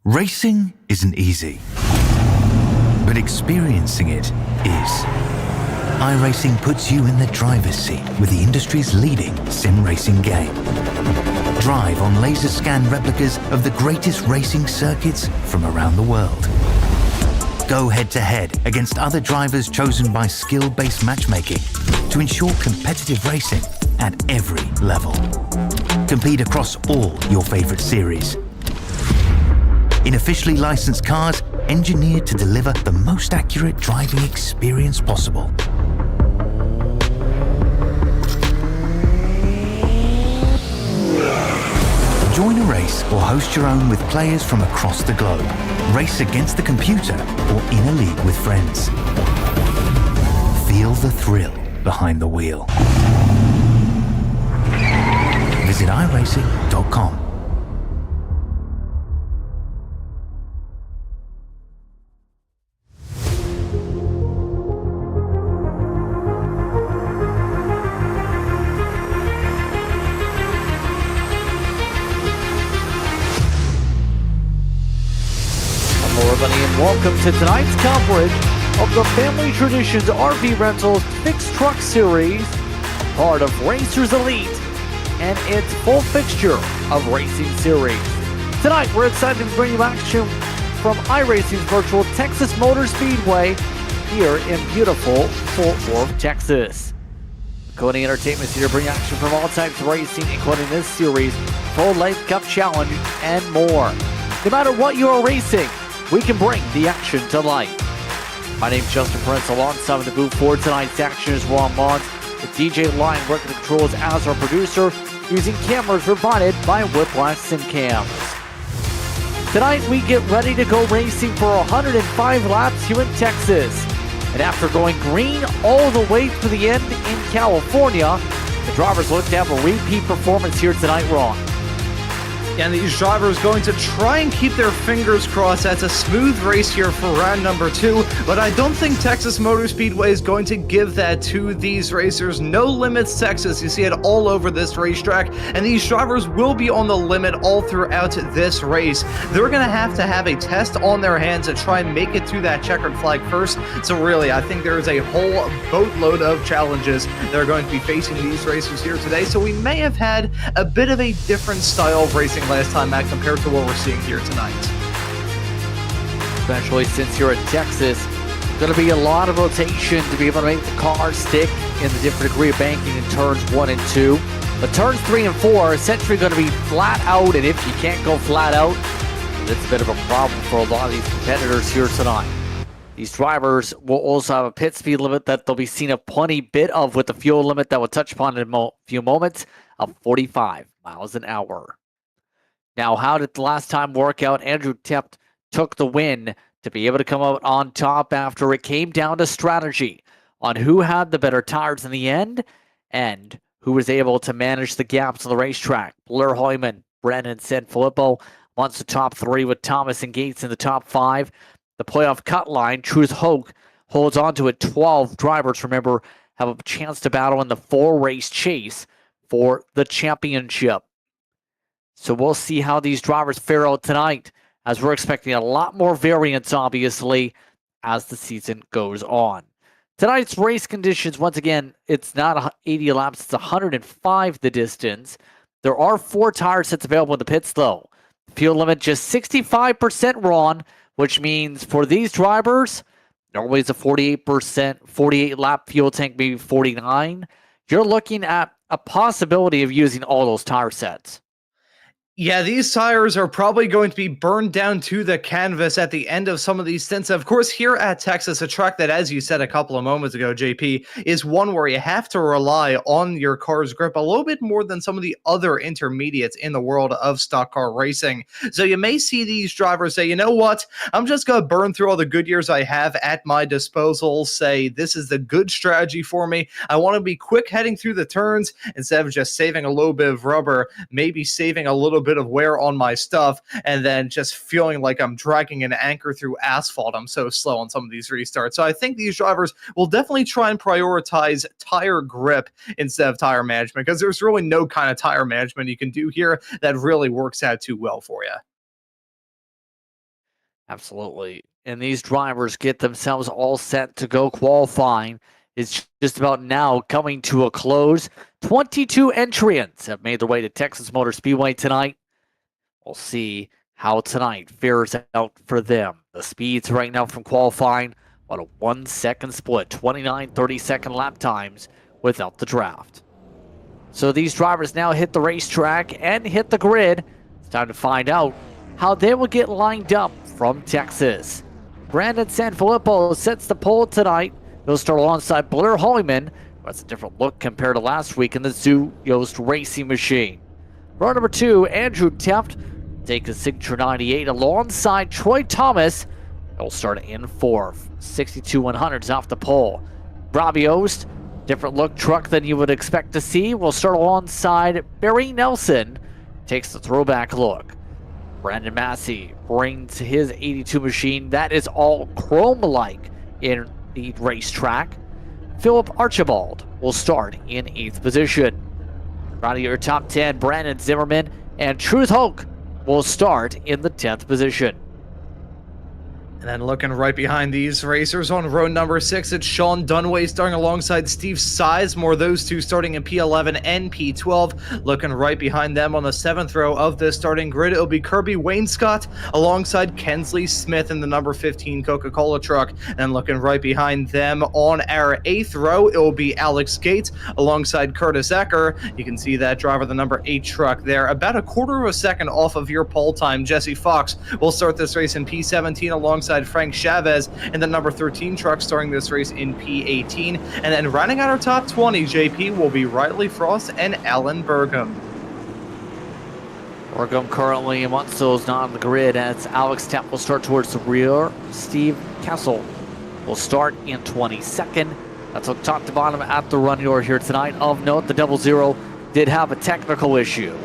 Racing isn't easy, but experiencing it is. iRacing puts you in the driver's seat with the industry's leading sim racing game. Drive on laser scan replicas of the greatest racing circuits from around the world. Go head-to-head against other drivers chosen by skill-based matchmaking to ensure competitive racing at every level. Compete across all your favorite series. In officially licensed cars, engineered to deliver the most accurate driving experience possible. Join a race or host your own with players from across the globe. Race against the computer or in a league with friends. Feel the thrill behind the wheel. Visit iRacing.com. And welcome to tonight's coverage of the Family Traditions RV Rentals Fixed Truck Series, part of Racers Elite and its full fixture of racing series. Tonight, we're excited to bring you action from iRacing's virtual Texas Motor Speedway here in beautiful Fort Worth, Texas. Maconi Entertainment is here to bring action from all types of racing, including this series, Full Life Cup Challenge, and more. No matter what you are racing, we can bring the action to life. My name's Justin Prince, alongside the booth for tonight's action is Ron Mons, with DJ Lyon working the controls as our producer, using cameras provided by Whiplash Sim Cams. Tonight we get ready to go racing for 105 laps here in Texas. And after going green all the way to the end in California, the drivers look to have a repeat performance here tonight, Ron. And these drivers going to try and keep their fingers crossed. That's a smooth race here for round number 2, but I don't think Texas Motor Speedway is going to give that to these racers. No Limits Texas, you see it all over this racetrack, and these drivers will be on the limit all throughout this race. They're going to have a test on their hands to try and make it through that checkered flag first. So really, I think there is a whole boatload of challenges that are going to be facing these racers here today. So we may have had a bit of a different style of racing last time, Matt, compared to what we're seeing here tonight. Especially since you're in Texas, going to be a lot of rotation to be able to make the car stick in the different degree of banking in turns 1 and 2. But turns 3 and 4 are essentially going to be flat out, and if you can't go flat out, it's a bit of a problem for a lot of these competitors here tonight. These drivers will also have a pit speed limit that they'll be seeing a plenty bit of, with the fuel limit that we'll touch upon in a few moments of 45 miles an hour. Now, how did the last time work out? Andrew Tept took the win to be able to come out on top after it came down to strategy on who had the better tires in the end and who was able to manage the gaps on the racetrack. Blair Hoyman, Brennan Sanfilippo amongst the top 3, with Thomas and Gates in the top 5. The playoff cut line, Truth Hoke holds on to it. 12 drivers, remember, have a chance to battle in the 4-race chase for the championship. So we'll see how these drivers fare out tonight, as we're expecting a lot more variance, obviously, as the season goes on. Tonight's race conditions, once again, it's not 80 laps, it's 105 the distance. There are 4 tire sets available in the pits, though. Fuel limit just 65%, Ron, which means for these drivers, normally it's a 48 lap fuel tank, maybe 49. You're looking at a possibility of using all those tire sets. Yeah, these tires are probably going to be burned down to the canvas at the end of some of these stints. Of course, here at Texas, a track that, as you said a couple of moments ago, JP, is one where you have to rely on your car's grip a little bit more than some of the other intermediates in the world of stock car racing. So you may see these drivers say, you know what, I'm just going to burn through all the good years I have at my disposal, say this is the good strategy for me. I want to be quick heading through the turns instead of just saving a little bit of rubber, maybe saving a little bit of wear on my stuff, and then just feeling like I'm dragging an anchor through asphalt. I'm so slow on some of these restarts. So I think these drivers will definitely try and prioritize tire grip instead of tire management, because there's really no kind of tire management you can do here that really works out too well for you. Absolutely. And these drivers get themselves all set to go qualifying. It's just about now coming to a close. 22 entrants have made their way to Texas Motor Speedway tonight. We'll see how tonight fares out for them. The speeds right now from qualifying, about a 1 second split, 29 30-second lap times without the draft. So these drivers now hit the racetrack and hit the grid. It's time to find out how they will get lined up from Texas. Brandon Sanfilippo sets the pole tonight. He'll start alongside Blair Hollyman. That's a different look compared to last week in the Zoo Yost racing machine. Row number 2, Andrew Teft takes a signature 98 alongside Troy Thomas. He'll start in 4th. 62 100s off the pole. Robbie Ost, different look truck than you would expect to see, will start alongside Barry Nelson. Takes the throwback look. Brandon Massey brings his 82 machine that is all chrome-like in the racetrack. Philip Archibald will start in 8th position. Rounding your top 10, Brandon Zimmerman and Truth Hoke will start in the 10th position. And then looking right behind these racers on row number 6, it's Sean Dunway starting alongside Steve Sizemore. Those two starting in P11 and P12. Looking right behind them on the 7th row of the starting grid, it'll be Kirby Wainscott alongside Kensley Smith in the number 15 Coca-Cola truck. And looking right behind them on our 8th row, it will be Alex Gates alongside Curtis Ecker. You can see that driver, the number 8 truck there, about a quarter of a second off of your pole time. Jesse Fox will start this race in P17 alongside Frank Chavez in the number 13 truck, starting this race in P18. And then rounding out our top 20, JP, will be Riley Frost and Alan Burgum. Burgum currently amongst those not on the grid as Alex Tepp will start towards the rear. Steve Kessel will start in 22nd. That's what top to bottom at the run yard here tonight. Of note, the 00 did have a technical issue.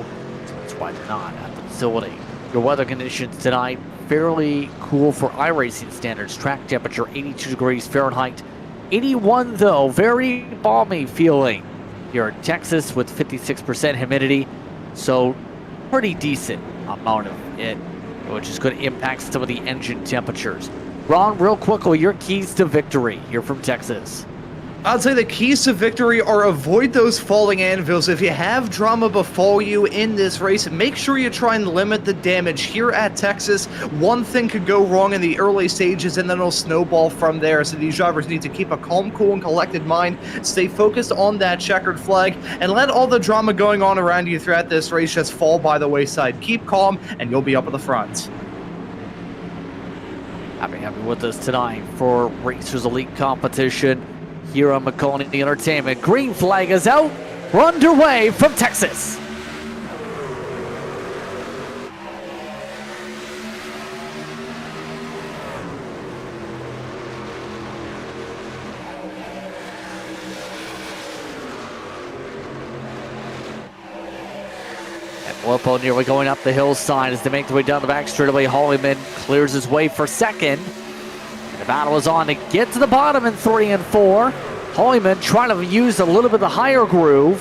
That's why they're not at the facility. Your weather conditions tonight, fairly cool for iRacing standards. Track temperature 82 degrees Fahrenheit. 81 though, very balmy feeling here in Texas with 56% humidity. So pretty decent amount of it, which is going to impact some of the engine temperatures. Ron, real quickly, your keys to victory here from Texas. I'd say the keys to victory are avoid those falling anvils. If you have drama befall you in this race, make sure you try and limit the damage. Here at Texas, one thing could go wrong in the early stages and then it'll snowball from there. So these drivers need to keep a calm, cool, and collected mind, stay focused on that checkered flag, and let all the drama going on around you throughout this race just fall by the wayside. Keep calm and you'll be up at the front. Happy with us tonight for Racers Elite competition here on Maconi Entertainment. Green flag is out. We're underway from Texas. And Filippo nearly going up the hillside as they make their way down the back straightaway. Hollyman clears his way for second. The battle is on to get to the bottom in 3 and 4. Hollyman trying to use a little bit of the higher groove,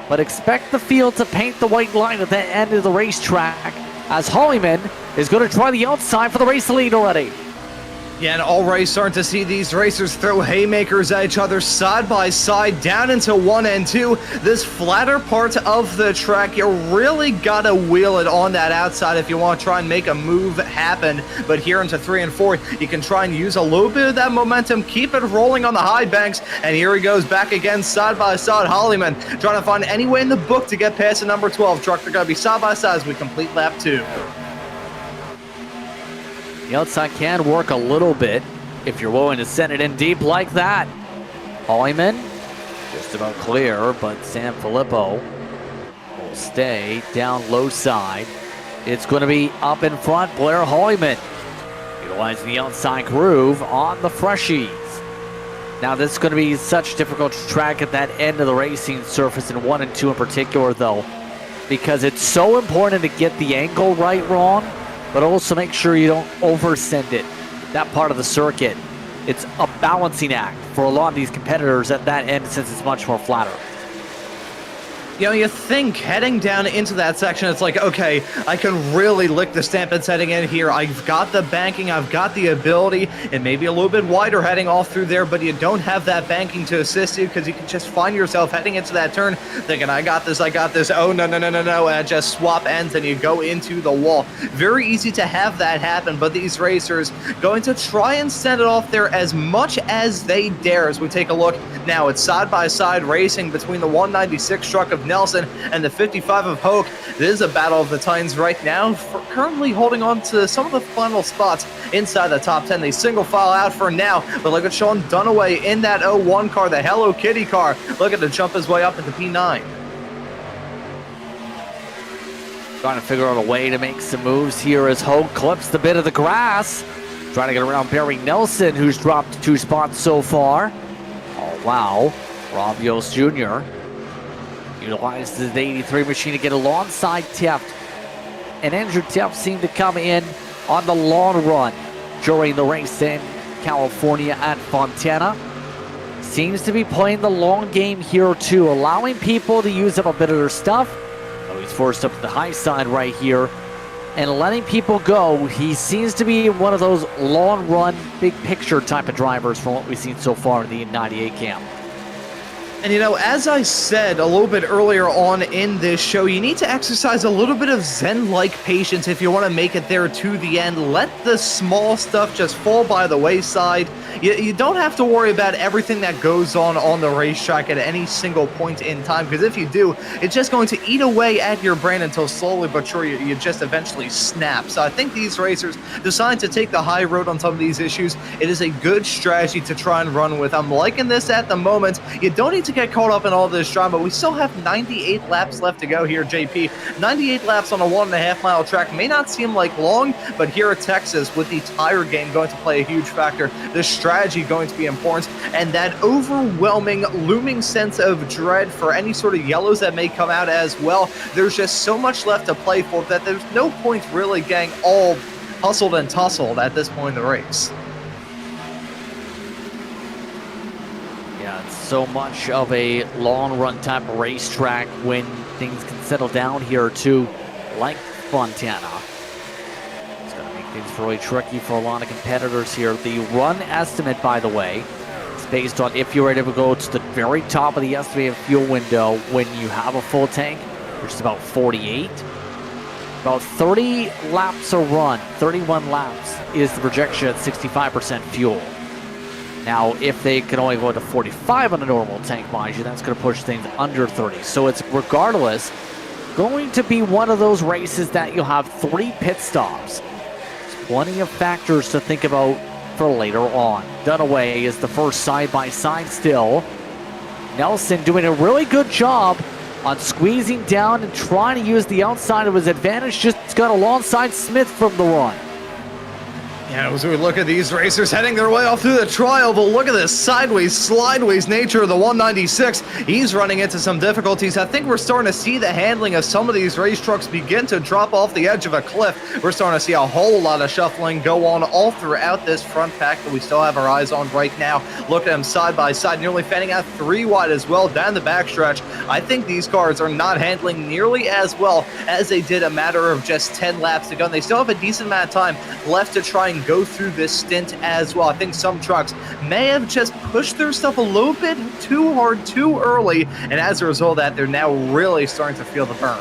but expect the field to paint the white line at the end of the racetrack as Hollyman is going to try the outside for the race lead already. Yeah, and already starting to see these racers throw haymakers at each other side by side down into 1 and 2. This flatter part of the track, you really got to wheel it on that outside if you want to try and make a move happen. But here into 3 and 4, you can try and use a little bit of that momentum, keep it rolling on the high banks, and here he goes back again side by side. Hollyman trying to find any way in the book to get past the number 12 truck. They're going to be side by side as we complete lap 2. The outside can work a little bit if you're willing to send it in deep like that. Hollyman just about clear, but Sanfilippo will stay down low side. It's going to be up in front, Blair Hollyman utilizing the outside groove on the freshies. Now this is going to be such difficult to track at that end of the racing surface in 1 and 2 in particular though, because it's so important to get the angle right wrong, but also make sure you don't oversend it, that part of the circuit. It's a balancing act for a lot of these competitors at that end since it's much more flatter. You know, you think heading down into that section, it's like, okay, I can really lick the Stampede heading in here. I've got the banking, I've got the ability, and maybe a little bit wider heading off through there, but you don't have that banking to assist you because you can just find yourself heading into that turn thinking, I got this. Oh, no, and just swap ends and you go into the wall. Very easy to have that happen, but these racers going to try and send it off there as much as they dare. As we take a look now, it's side-by-side racing between the 196 truck of Nelson and the 55 of Hoke. This is a battle of the Titans right now, currently holding on to some of the final spots inside the top 10. They single file out for now, but look at Sean Dunaway in that 01 car, the Hello Kitty car, looking to jump his way up into P9. Trying to figure out a way to make some moves here as Hoke clips the bit of the grass. Trying to get around Barry Nelson, who's dropped 2 spots so far. Oh, wow. Rob Yost Jr. utilizes the 83 machine to get alongside Teft. And Andrew Teft seemed to come in on the long run during the race in California at Fontana. Seems to be playing the long game here too, allowing people to use up a bit of their stuff. Oh, he's forced up to the high side right here and letting people go. He seems to be one of those long run, big picture type of drivers from what we've seen so far in the 98 camp. And you know, as I said a little bit earlier on in this show, you need to exercise a little bit of Zen-like patience if you want to make it there to the end. Let the small stuff just fall by the wayside. You don't have to worry about everything that goes on the racetrack at any single point in time, because if you do, it's just going to eat away at your brain until slowly but surely you just eventually snap. So I think these racers decide to take the high road on some of these issues. It is a good strategy to try and run with. I'm liking this at the moment. You don't need to get caught up in all this drama. We still have 98 laps left to go here, JP. 98 laps on a 1.5 mile track may not seem like long, but here at Texas, with the tire game going to play a huge factor, the strategy going to be important, and that overwhelming, looming sense of dread for any sort of yellows that may come out as well. There's just so much left to play for that there's no point really getting all hustled and tussled at this point in the race. So much of a long run type of racetrack when things can settle down here too, like Fontana. It's going to make things really tricky for a lot of competitors here. The run estimate, by the way, is based on if you're ready to go to the very top of the estimated fuel window when you have a full tank, which is about 48. About 30 laps a run, 31 laps is the projection at 65% fuel. Now, if they can only go to 45 on a normal tank, mind you, that's going to push things under 30. So it's, regardless, going to be one of those races that you'll have 3 pit stops. There's plenty of factors to think about for later on. Dunaway is the first side-by-side still. Nelson doing a really good job on squeezing down and trying to use the outside of his advantage. Just got alongside Smith from the run. Yeah, as we look at these racers heading their way off through the trial, but look at this sideways, slideways nature of the 196. He's running into some difficulties. I think we're starting to see the handling of some of these race trucks begin to drop off the edge of a cliff. We're starting to see a whole lot of shuffling go on all throughout this front pack that we still have our eyes on right now. Look at them side by side, nearly fanning out 3 wide as well down the backstretch. I think these cars are not handling nearly as well as they did a matter of just 10 laps to go. And they still have a decent amount of time left to try and go through this stint as well. I think some trucks may have just pushed their stuff a little bit too hard, too early, and as a result of that, they're now really starting to feel the burn.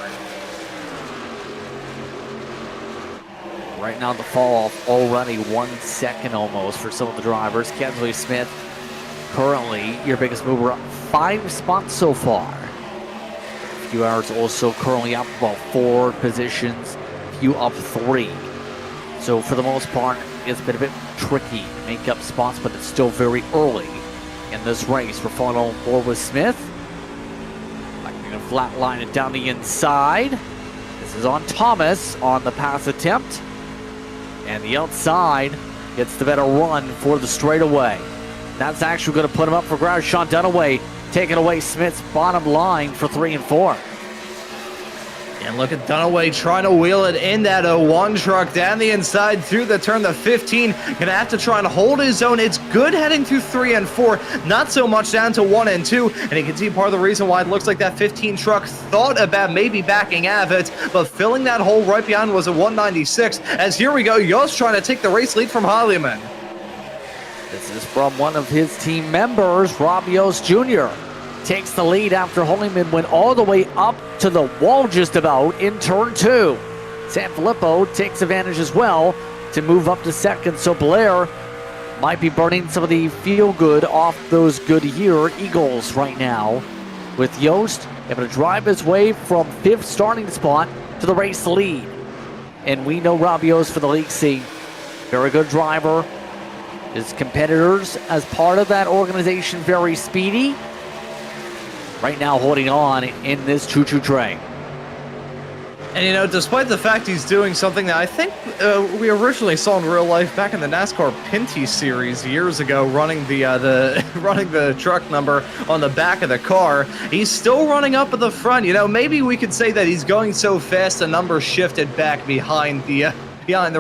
Right now, the fall off already 1 second almost for some of the drivers. Kensley Smith, currently your biggest mover, up 5 spots so far. Few hours also currently up about 4 positions, few up 3. So for the most part, it's been a bit tricky to make up spots, but it's still very early in this race. We're falling on board with Smith. I'm going to flatline it down the inside. This is on Thomas on the pass attempt. And the outside gets the better run for the straightaway. That's actually going to put him up for grabs. Sean Dunaway taking away Smith's bottom line for 3 and 4. And look at Dunaway trying to wheel it in that 01 truck down the inside through the turn. The 15 gonna have to try and hold his own. It's good heading through 3 and 4, not so much down to 1 and 2. And you can see part of the reason why it looks like that 15 truck thought about maybe backing out of it, but filling that hole right behind was a 196. As here we go, Yost trying to take the race lead from Hollyman. This is from one of his team members, Rob Yost Jr. Takes the lead after Hollyman went all the way up to the wall just about in turn 2. Sanfilippo takes advantage as well to move up to second, so Blair might be burning some of the feel-good off those Goodyear Eagles right now, with Yost able to drive his way from 5th starting spot to the race lead. And we know Rob Yost for the League C. Very good driver. His competitors as part of that organization very speedy. Right now holding on in this choo-choo train. And you know, despite the fact he's doing something that I think we originally saw in real life back in the NASCAR Pinty series years ago, running the running the truck number on the back of the car, he's still running up at the front. You know, maybe we could say that he's going so fast the number shifted back behind the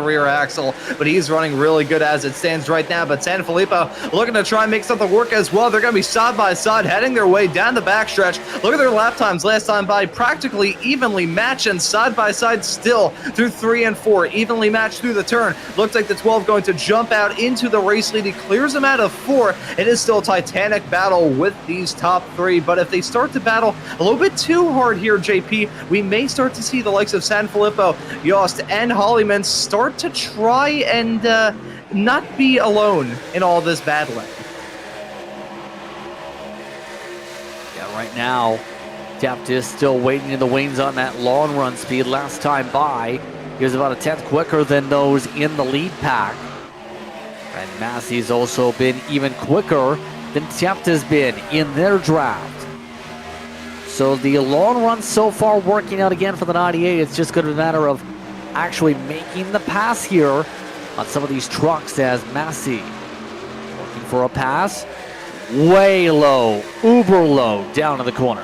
rear axle, but he's running really good as it stands right now. But Sanfilippo looking to try and make something work as well. They're going to be side by side heading their way down the backstretch. Look at their lap times last time by, practically evenly matched and side by side still through 3 and 4, evenly matched through the turn. Looks like the 12 going to jump out into the race lead. He clears them out of 4. It is still a titanic battle with these top 3, but if they start to battle a little bit too hard here, JP, we may start to see the likes of Sanfilippo, Yost, and Hollyman start to try and not be alone in all this battling. Yeah, right now, Taft is still waiting in the wings on that long run speed. Last time by, he was about a 10th quicker than those in the lead pack. And Massey's also been even quicker than Taft has been in their draft. So the long run so far working out again for the 98. It's just going to be a matter of actually making the pass here on some of these trucks, as Massey looking for a pass. Way low, uber low, down in the corner.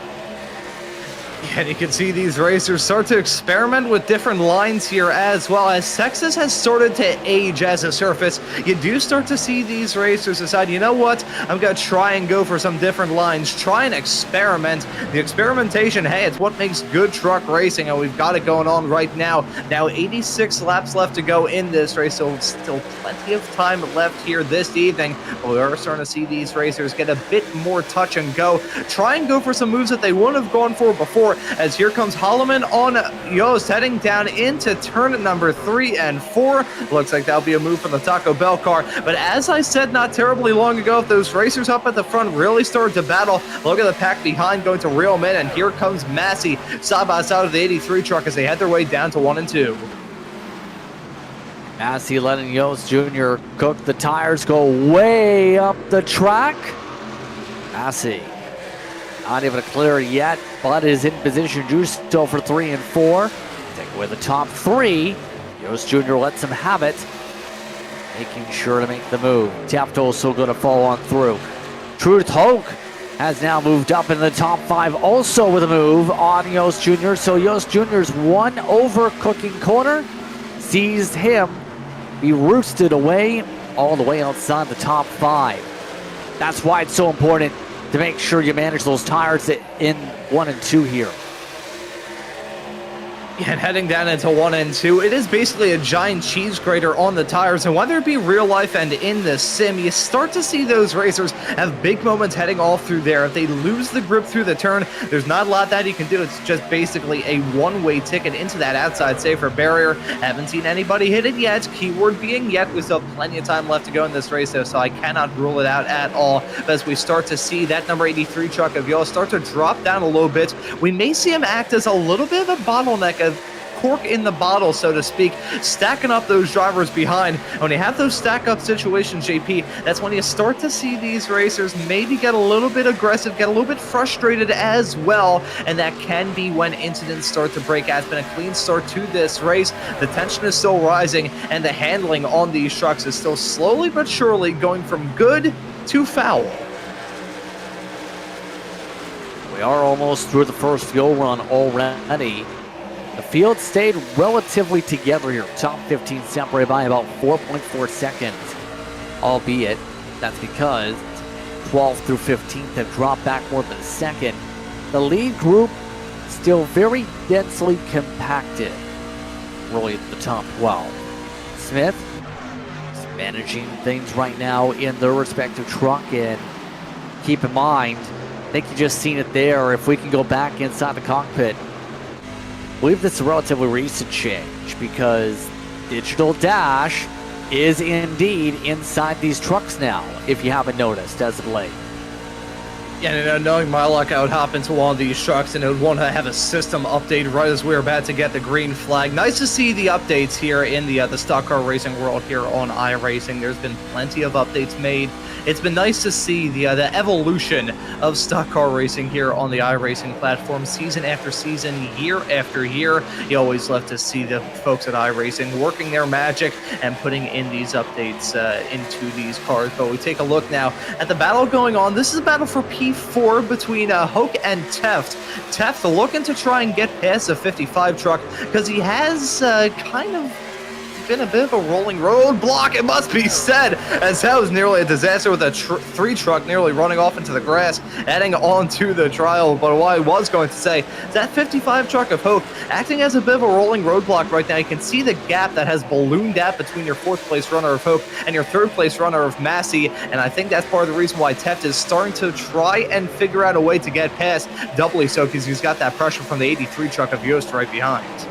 And you can see these racers start to experiment with different lines here as well. As Texas has started to age as a surface, you do start to see these racers decide, you know what, I'm going to try and go for some different lines, try and experiment. The experimentation, hey, it's what makes good truck racing, and we've got it going on right now. Now 86 laps left to go in this race, so still plenty of time left here this evening. But we are starting to see these racers get a bit more touch and go, try and go for some moves that they wouldn't have gone for before, as here comes Holloman on Yost heading down into turn number 3 and 4. Looks like that'll be a move from the Taco Bell car. But as I said not terribly long ago, if those racers up at the front really started to battle, look at the pack behind going to reel them in, and here comes Massey side by side of the 83 truck as they head their way down to 1 and 2. Massey letting Yost Jr. cook. The tires go way up the track. Massey not able to clear it yet, but is in position. Juice still for 3 and 4. Take away the top 3. Yost Jr. lets him have it, making sure to make the move. Taft also going to fall on through. Truth Hoke has now moved up in the top 5, also with a move on Yost Jr. So Yost Jr.'s one over cooking corner sees him be roosted away all the way outside the top 5. That's why it's so important to make sure you manage those tires in 1 and 2 here. And heading down into 1 and 2, it is basically a giant cheese grater on the tires, and whether it be real life and in the sim, you start to see those racers have big moments heading all through there. If they lose the grip through the turn, there's not a lot that you can do. It's just basically a one-way ticket into that outside safer barrier. Haven't seen anybody hit it yet, keyword being yet. We still have plenty of time left to go in this race, though, so I cannot rule it out at all. But as we start to see that number 83 truck of Yost start to drop down a little bit, we may see him act as a little bit of a bottleneck, of cork in the bottle, so to speak, stacking up those drivers behind. And when you have those stack up situations, JP, that's when you start to see these racers maybe get a little bit aggressive, get a little bit frustrated as well, and that can be when incidents start to break out. It's been a clean start to this race. The tension is still rising, and the handling on these trucks is still slowly but surely going from good to foul. We are almost through the first fuel run already. The field stayed relatively together here. Top 15 separated by about 4.4 seconds. Albeit, that's because 12th through 15th have dropped back more than a second. The lead group still very densely compacted, really at the top 12. Smith is managing things right now in their respective truck, and keep in mind, I think you just seen it there. If we can go back inside the cockpit, I believe this is a relatively recent change because Digital Dash is indeed inside these trucks now, if you haven't noticed as of late. Yeah, and knowing my luck, I would hop into one of these trucks and it would want to have a system update right as we're about to get the green flag. Nice to see the updates here in the stock car racing world here on iRacing. There's been plenty of updates made. It's been nice to see the evolution of stock car racing here on the iRacing platform, season after season, year after year. You always love to see the folks at iRacing working their magic and putting in these updates into these cars. But we take a look now at the battle going on. This is a battle for P4 between Hoke and Teft. Teft looking to try and get past the 55 truck because he has kind of been a bit of a rolling roadblock, it must be said, as that was nearly a disaster with a 3 truck nearly running off into the grass, adding on to the trial. But what I was going to say, that 55 truck of Hoke acting as a bit of a rolling roadblock right now. You can see the gap that has ballooned out between your 4th place runner of Hoke and your 3rd place runner of Massey, and I think that's part of the reason why Teft is starting to try and figure out a way to get past, doubly so because he's got that pressure from the 83 truck of Yost right behind.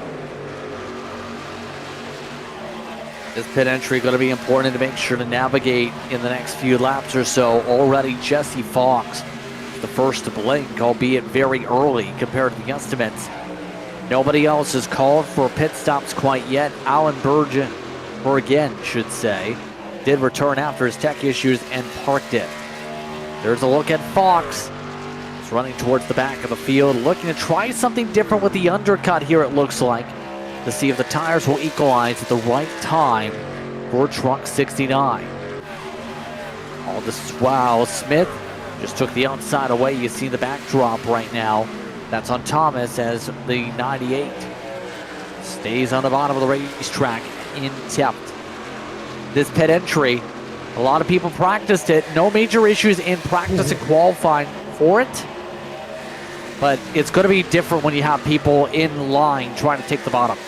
This pit entry going to be important to make sure to navigate in the next few laps or so. Already Jesse Fox, the first to blink, albeit very early compared to the estimates. Nobody else has called for pit stops quite yet. Alan Bergen, should say, did return after his tech issues and parked it. There's a look at Fox. He's running towards the back of the field, looking to try something different with the undercut here, it looks like, to see if the tires will equalize at the right time for truck 69. All this is wow. Smith just took the outside away. You see the backdrop right now. That's on Thomas as the 98 stays on the bottom of the racetrack in Teft. This pit entry, a lot of people practiced it. No major issues in practice and qualifying for it. But it's going to be different when you have people in line trying to take the bottom.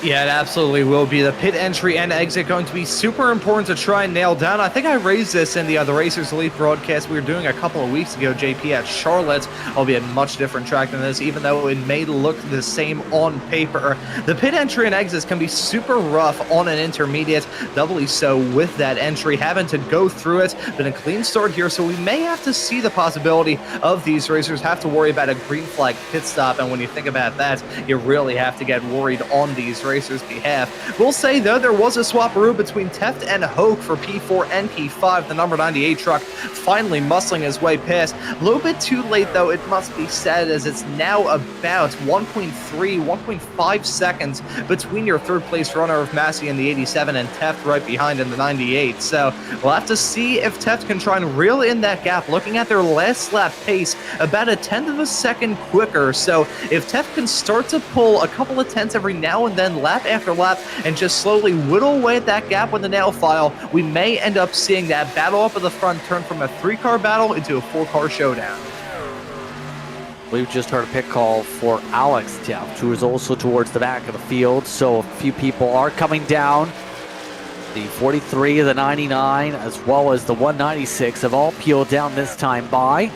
Yeah, it absolutely will be. The pit entry and exit going to be super important to try and nail down. I think I raised this in the Racers Elite broadcast we were doing a couple of weeks ago, JP, at Charlotte, albeit a much different track than this, even though it may look the same on paper. The pit entry and exits can be super rough on an intermediate, doubly so with that entry, having to go through it. Been a clean start here, so we may have to see the possibility of these racers have to worry about a green flag pit stop, and when you think about that, you really have to get worried on these racers' behalf. We'll say, though, there was a swaparoo between Teft and Hoke for P4 and P5. The number 98 truck finally muscling his way past. A little bit too late, though, it must be said, as it's now about 1.5 seconds between your 3rd place runner of Massey in the 87 and Teft right behind in the 98. So we'll have to see if Teft can try and reel in that gap. Looking at their last lap pace, about a 10th of a second quicker. So if Teft can start to pull a couple of tenths every now and then, lap after lap, and just slowly whittle away at that gap with the nail file, we may end up seeing that battle up at the front turn from a 3-car battle into a 4-car showdown. We've just heard a pit call for Alex Teft, who is also towards the back of the field, so a few people are coming down. The 43, the 99, as well as the 196 have all peeled down this time by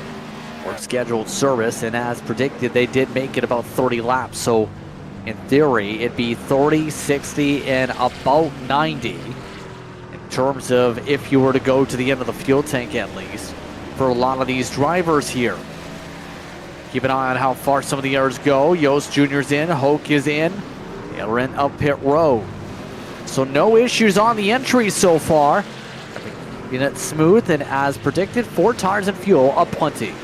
for scheduled service, and as predicted, they did make it about 30 laps, so in theory, it'd be 30, 60, and about 90 in terms of if you were to go to the end of the fuel tank, at least, for a lot of these drivers here. Keep an eye on how far some of the others go. Yost Jr.'s in, Hoke is in. They're in up pit road. So no issues on the entry so far. Keeping it smooth, and as predicted, 4 tires and fuel aplenty.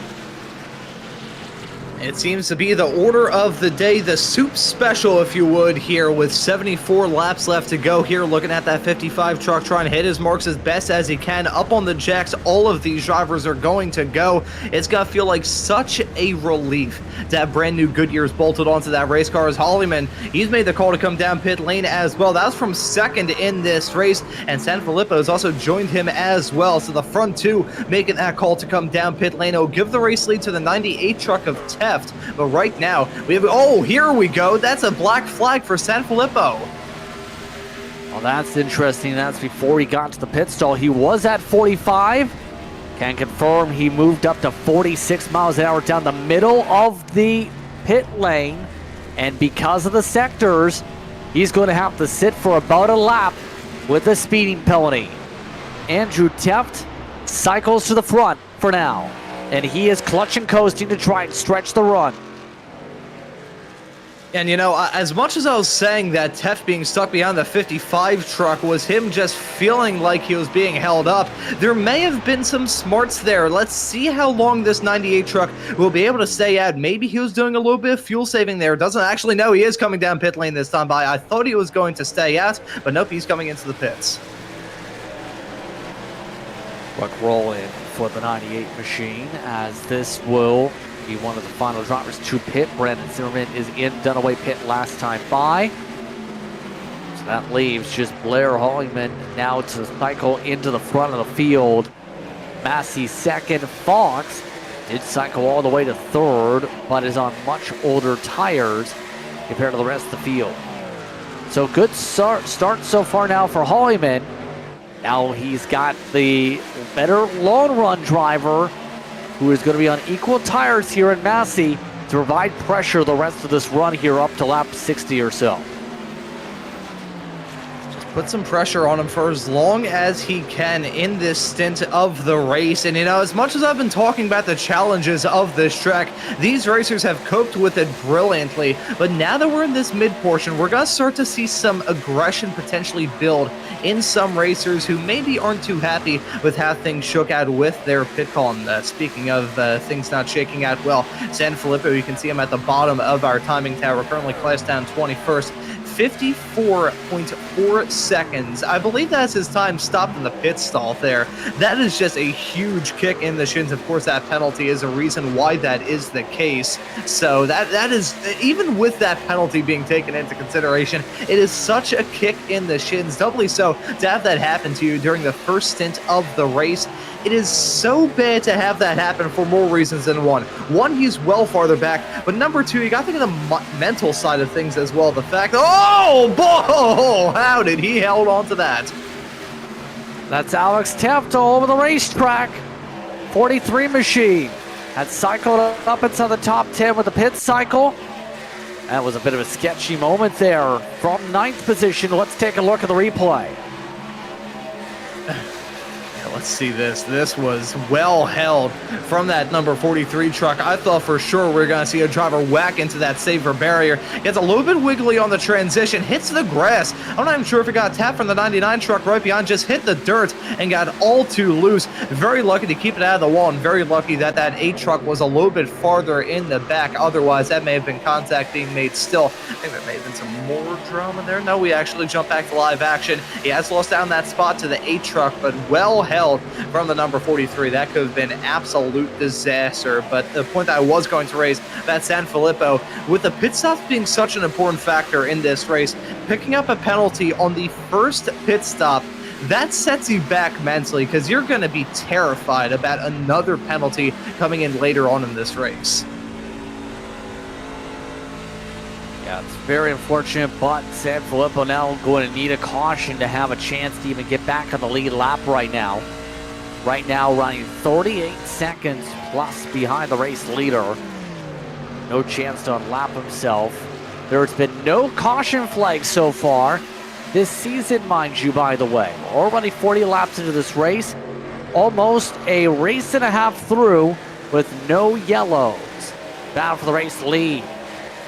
It seems to be the order of the day, the soup special, if you would, here with 74 laps left to go here. Looking at that 55 truck, trying to hit his marks as best as he can. Up on the jacks, all of these drivers are going to go. It's going to feel like such a relief to have brand new Goodyears bolted onto that race car. As Hollyman, he's made the call to come down pit lane as well. That was from second in this race, and Sanfilippo has also joined him as well. So the front two making that call to come down pit lane. It'll give the race lead to the 98 truck of Teft. But right now, we have, oh, here we go. That's a black flag for Sanfilippo. Well, that's interesting. That's before he got to the pit stall. He was at 45. Can confirm he moved up to 46 miles an hour down the middle of the pit lane. And because of the sectors, he's going to have to sit for about a lap with a speeding penalty. Andrew Teft cycles to the front for now. And he is clutch and coasting to try and stretch the run. And, you know, as much as I was saying that Teft being stuck behind the 55 truck was him just feeling like he was being held up, there may have been some smarts there. Let's see how long this 98 truck will be able to stay at. Maybe he was doing a little bit of fuel saving there. Doesn't actually know he is coming down pit lane this time by. I thought he was going to stay at, but nope, he's coming into the pits. Quick roll in for the 98 machine, as this will be one of the final drivers to pit. Brandon Zimmerman is in Dunaway pit last time by. So that leaves just Blair Hollyman now to cycle into the front of the field. Massey second. Fox did cycle all the way to third, but is on much older tires compared to the rest of the field. So good start so far now for Hollyman. Now he's got the better long run driver who is going to be on equal tires here in Massey to provide pressure the rest of this run here up to lap 60 or so. Put some pressure on him for as long as he can in this stint of the race. And, you know, as much as I've been talking about the challenges of this track, these racers have coped with it brilliantly. But now that we're in this mid portion, we're going to start to see some aggression potentially build in some racers who maybe aren't too happy with how things shook out with their pit call. And speaking of things not shaking out well, Sanfilippo, you can see him at the bottom of our timing tower, currently classed down 21st. 54.4 seconds. I believe that's his time stopped in the pit stall there. That is just a huge kick in the shins. Of course, that penalty is a reason why that is the case. So that is, even with that penalty being taken into consideration, it is such a kick in the shins. Doubly so to have that happen to you during the first stint of the race. It is so bad to have that happen for more reasons than one. One, he's well farther back, but number two, you got to think of the mental side of things as well. The fact, oh, boy, how did he hold on to that? That's Alex Teft all over the racetrack. 43 machine had cycled up inside the top 10 with the pit cycle. That was a bit of a sketchy moment there from ninth position. Let's take a look at the replay. Let's see this. This was well held from that number 43 truck. I thought for sure we were going to see a driver whack into that safer barrier. Gets a little bit wiggly on the transition, hits the grass. I'm not even sure if it got tapped from the 99 truck right behind, just hit the dirt and got all too loose. Very lucky to keep it out of the wall, and very lucky that that 8 truck was a little bit farther in the back. Otherwise, that may have been contact being made still. I think there may have been some more drama there. No, we actually jumped back to live action. He has lost down that spot to the 8 truck, but well held from the number 43. That could have been absolute disaster. But the point that I was going to raise, that Sanfilippo, with the pit stops being such an important factor in this race, picking up a penalty on the first pit stop, that sets you back mentally because you're going to be terrified about another penalty coming in later on in this race. Yeah, it's very unfortunate, but Sanfilippo now going to need a caution to have a chance to even get back on the lead lap right now. Right now, running 38 seconds plus behind the race leader. No chance to unlap himself. There's been no caution flags so far this season, mind you, by the way. We're already 40 laps into this race. Almost a race and a half through with no yellows. Battle for the race lead.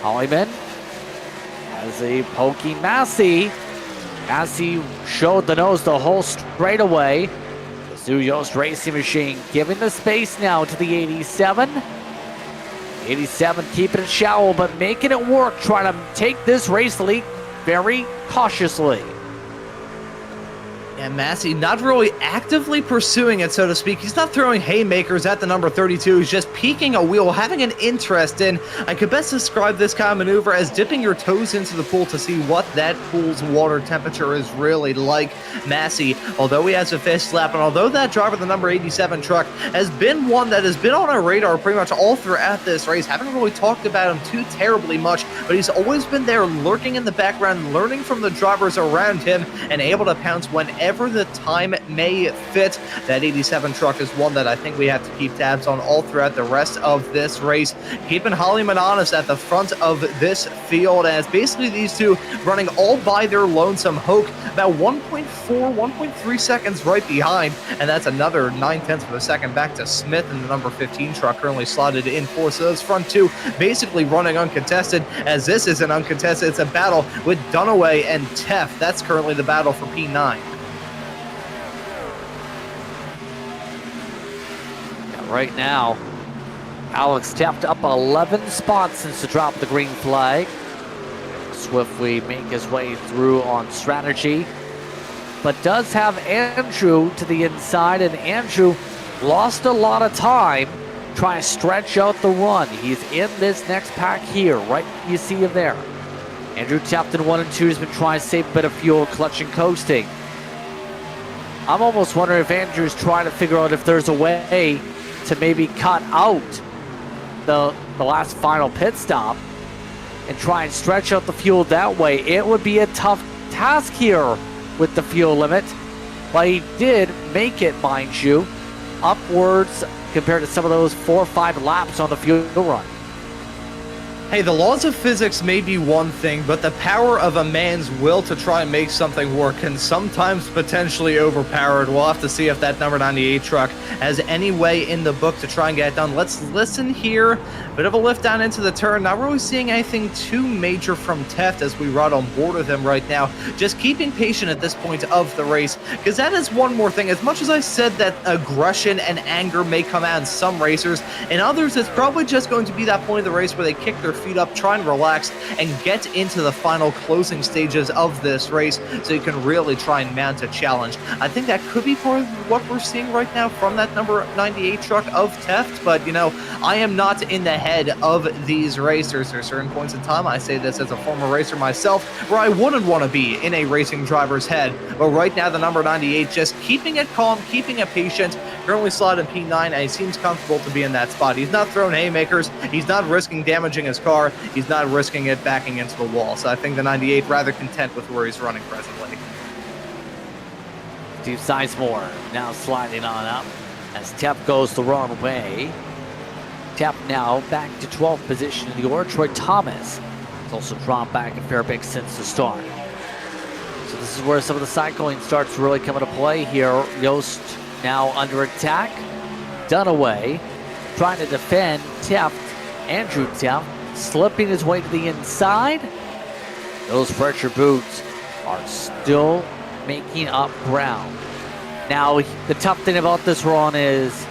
Hollyman has a pokey Massey. Massey showed the nose the whole straightaway. The Yost Racing Machine giving the space now to the 87. 87 keeping it shallow, but making it work, trying to take this race lead very cautiously. And Massey not really actively pursuing it, so to speak. He's not throwing haymakers at the number 32. He's just peeking a wheel, having an interest in. I could best describe this kind of maneuver as dipping your toes into the pool to see what that pool's water temperature is really like. Massey, although he has a fast lap, and although that driver, the number 87 truck, has been one that has been on our radar pretty much all throughout this race, haven't really talked about him too terribly much, but he's always been there lurking in the background, learning from the drivers around him, and able to pounce whenever the time may fit. That 87 truck is one that I think we have to keep tabs on all throughout the rest of this race. Keeping Hollyman honest at the front of this field, as basically these two running all by their lonesome. Hoke about 1.4, 1.3 seconds right behind, and that's another 9/10 of a second back to Smith and the number 15 truck currently slotted in for. So those front two basically running uncontested, as this isn't uncontested. It's a battle with Dunaway and Teff. That's currently the battle for P9. Right now, Alex tapped up 11 spots since the drop of the green flag. Swiftly make his way through on strategy, but does have Andrew to the inside, and Andrew lost a lot of time trying to stretch out the run. He's in this next pack here, right? You see him there. Andrew tapped in 1 and 2, has been trying to save a bit of fuel, clutch and coasting. I'm almost wondering if Andrew's trying to figure out if there's a way to maybe cut out the last final pit stop and try and stretch out the fuel that way. It would be a tough task here with the fuel limit, but he did make it, mind you, upwards compared to some of those 4 or 5 laps on the fuel run. Hey, the laws of physics may be one thing, but the power of a man's will to try and make something work can sometimes potentially overpower it. We'll have to see if that number 98 truck has any way in the book to try and get it done. Let's listen here. Bit of a lift down into the turn. Not really seeing anything too major from Teft as we ride on board with him right now. Just keeping patient at this point of the race, because that is one more thing. As much as I said that aggression and anger may come out in some racers, in others it's probably just going to be that point of the race where they kick their feet up, try and relax, and get into the final closing stages of this race so you can really try and mount a challenge. I think that could be part of what we're seeing right now from that number 98 truck of Teft, but, you know, I am not in the head of these racers. There are certain points in time, I say this as a former racer myself, where I wouldn't want to be in a racing driver's head, but right now the number 98 just keeping it calm, keeping it patient, currently slotted in P9, and he seems comfortable to be in that spot. He's not throwing haymakers, he's not risking damaging his car, he's not risking it backing into the wall. So I think the 98 rather content with where he's running presently. Steve Sizemore now sliding on up as Tepp goes the wrong way. Tepp now back to 12th position in the order. Troy Thomas has also dropped back in Fairbanks since the start. So this is where some of the cycling starts to really come into play here. Yost now under attack. Dunaway trying to defend Tepp. Andrew Tepp slipping his way to the inside. Those pressure boots are still making up ground. Now, the tough thing about this run is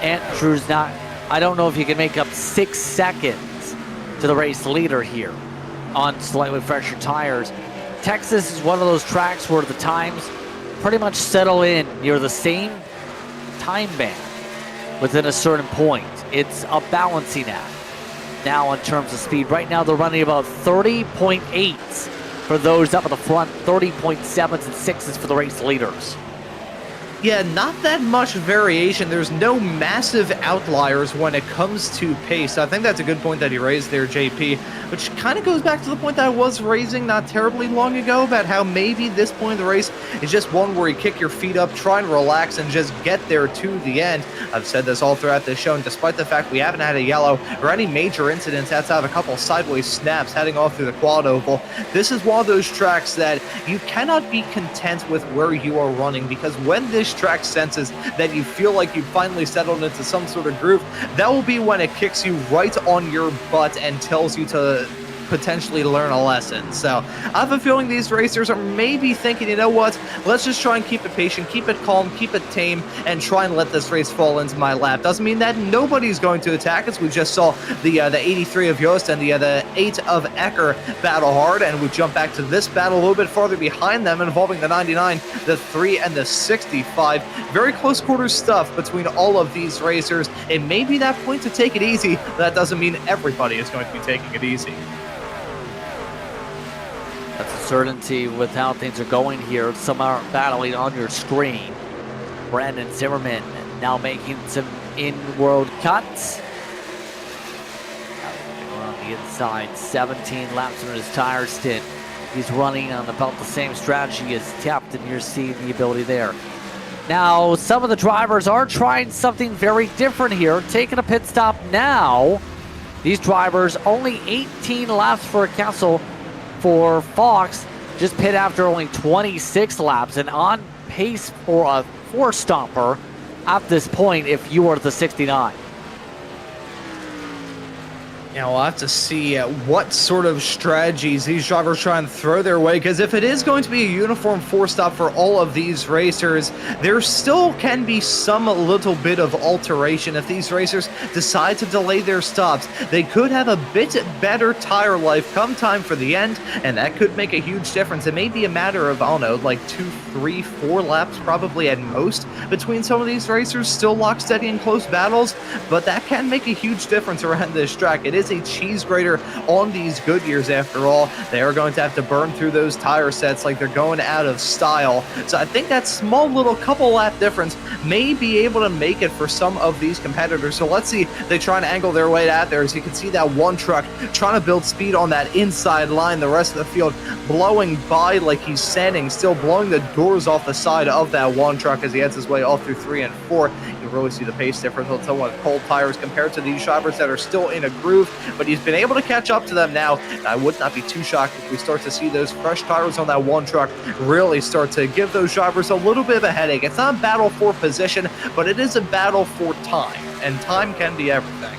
Andrew's not, I don't know if he can make up 6 seconds to the race leader here on slightly fresher tires. Texas is one of those tracks where the times pretty much settle in near the same time band within a certain point. It's a balancing act. Now in terms of speed, right now they're running about 30.8s for those up at the front, 30.7s and 6s for the race leaders. Yeah, not that much variation. There's no massive outliers when it comes to pace. I think that's a good point that he raised there, JP, which kind of goes back to the point that I was raising not terribly long ago about how maybe this point of the race is just one where you kick your feet up, try and relax, and just get there to the end. I've said this all throughout this show, and despite the fact we haven't had a yellow or any major incidents outside of a couple sideways snaps heading off through the quad oval, this is one of those tracks that you cannot be content with where you are running, because when this track senses that you feel like you finally settled into some sort of groove, that will be when it kicks you right on your butt and tells you to potentially learn a lesson. So I have a feeling these racers are maybe thinking, you know what, let's just try and keep it patient, keep it calm, keep it tame, and try and let this race fall into my lap. Doesn't mean that nobody's going to attack us. We just saw the 83 of Yost and the 8 of Ecker battle hard, and we jump back to this battle a little bit farther behind them, involving the 99, the 3, and the 65. Very close quarters stuff between all of these racers. It may be that point to take it easy, but that doesn't mean everybody is going to be taking it easy. That's a certainty with how things are going here. Some are battling on your screen. Brandon Zimmerman now making some in-world cuts. On the inside, 17 laps on his tire stint. He's running on about the same strategy as Tapped, and you're seeing the ability there. Now, some of the drivers are trying something very different here, taking a pit stop now. These drivers, only 18 laps for a Castle. For Fox, just pit after only 26 laps, and on pace for a 4-stomper at this point if you are the 69. Now we'll have to see what sort of strategies these drivers try and throw their way, because if it is going to be a uniform 4-stop for all of these racers, there still can be some little bit of alteration. If these racers decide to delay their stops, they could have a bit better tire life come time for the end, and that could make a huge difference. It may be a matter of, I don't know, like 2, 3, 4 laps probably at most between some of these racers, still lock steady in close battles, but that can make a huge difference around this track. It is a cheese grater on these Goodyears after all. They are going to have to burn through those tire sets like they're going out of style. So I think that small little couple lap difference may be able to make it for some of these competitors. So let's see, they try and angle their way out there. As you can see, that one truck trying to build speed on that inside line. The rest of the field blowing by like he's sanding, still blowing the doors off the side of that one truck as he heads his way all through 3 and 4. You really see the pace difference on someone with cold tires compared to these drivers that are still in a groove, but he's been able to catch up to them now. And I would not be too shocked if we start to see those fresh tires on that one truck really start to give those drivers a little bit of a headache. It's not a battle for position, but it is a battle for time, and time can be everything.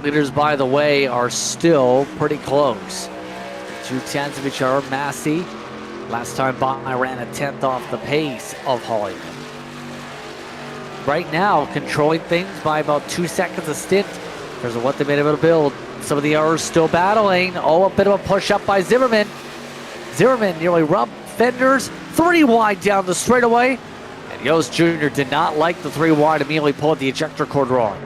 Leaders, by the way, are still pretty close. 2/10 of each other. Massey, last time by, ran a 10th off the pace of Hollywood. Right now, controlling things by about 2 seconds a stint because of what they've been able to build. Some of the others still battling. Oh, a bit of a push up by Zimmerman. Zimmerman nearly rubbed fenders. 3 wide down the straightaway. And Yost Jr. did not like the 3 wide, immediately pulled the ejector cord wrong.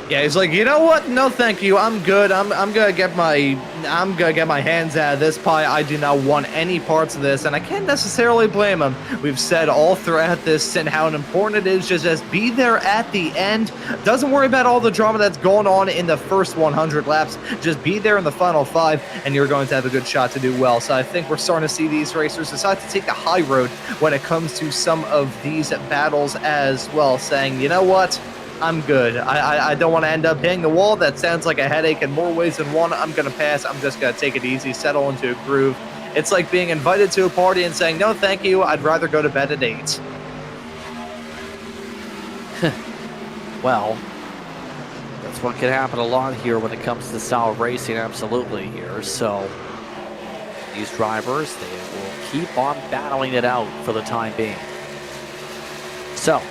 Yeah, he's like, you know what? No, thank you. I'm good. I'm gonna get my hands out of this pie. I do not want any parts of this, and I can't necessarily blame him. We've said all throughout this and how important it is just be there at the end. Doesn't worry about all the drama that's going on in the first 100 laps. Just be there in the final 5, and you're going to have a good shot to do well. So I think we're starting to see these racers decide to take the high road when it comes to some of these battles as well, saying, you know what? I'm good. I don't want to end up hitting the wall. That sounds like a headache in more ways than one. I'm going to pass. I'm just going to take it easy, settle into a groove. It's like being invited to a party and saying, no, thank you. I'd rather go to bed at 8. Well, that's what can happen a lot here when it comes to style racing, absolutely here. So these drivers, they will keep on battling it out for the time being. So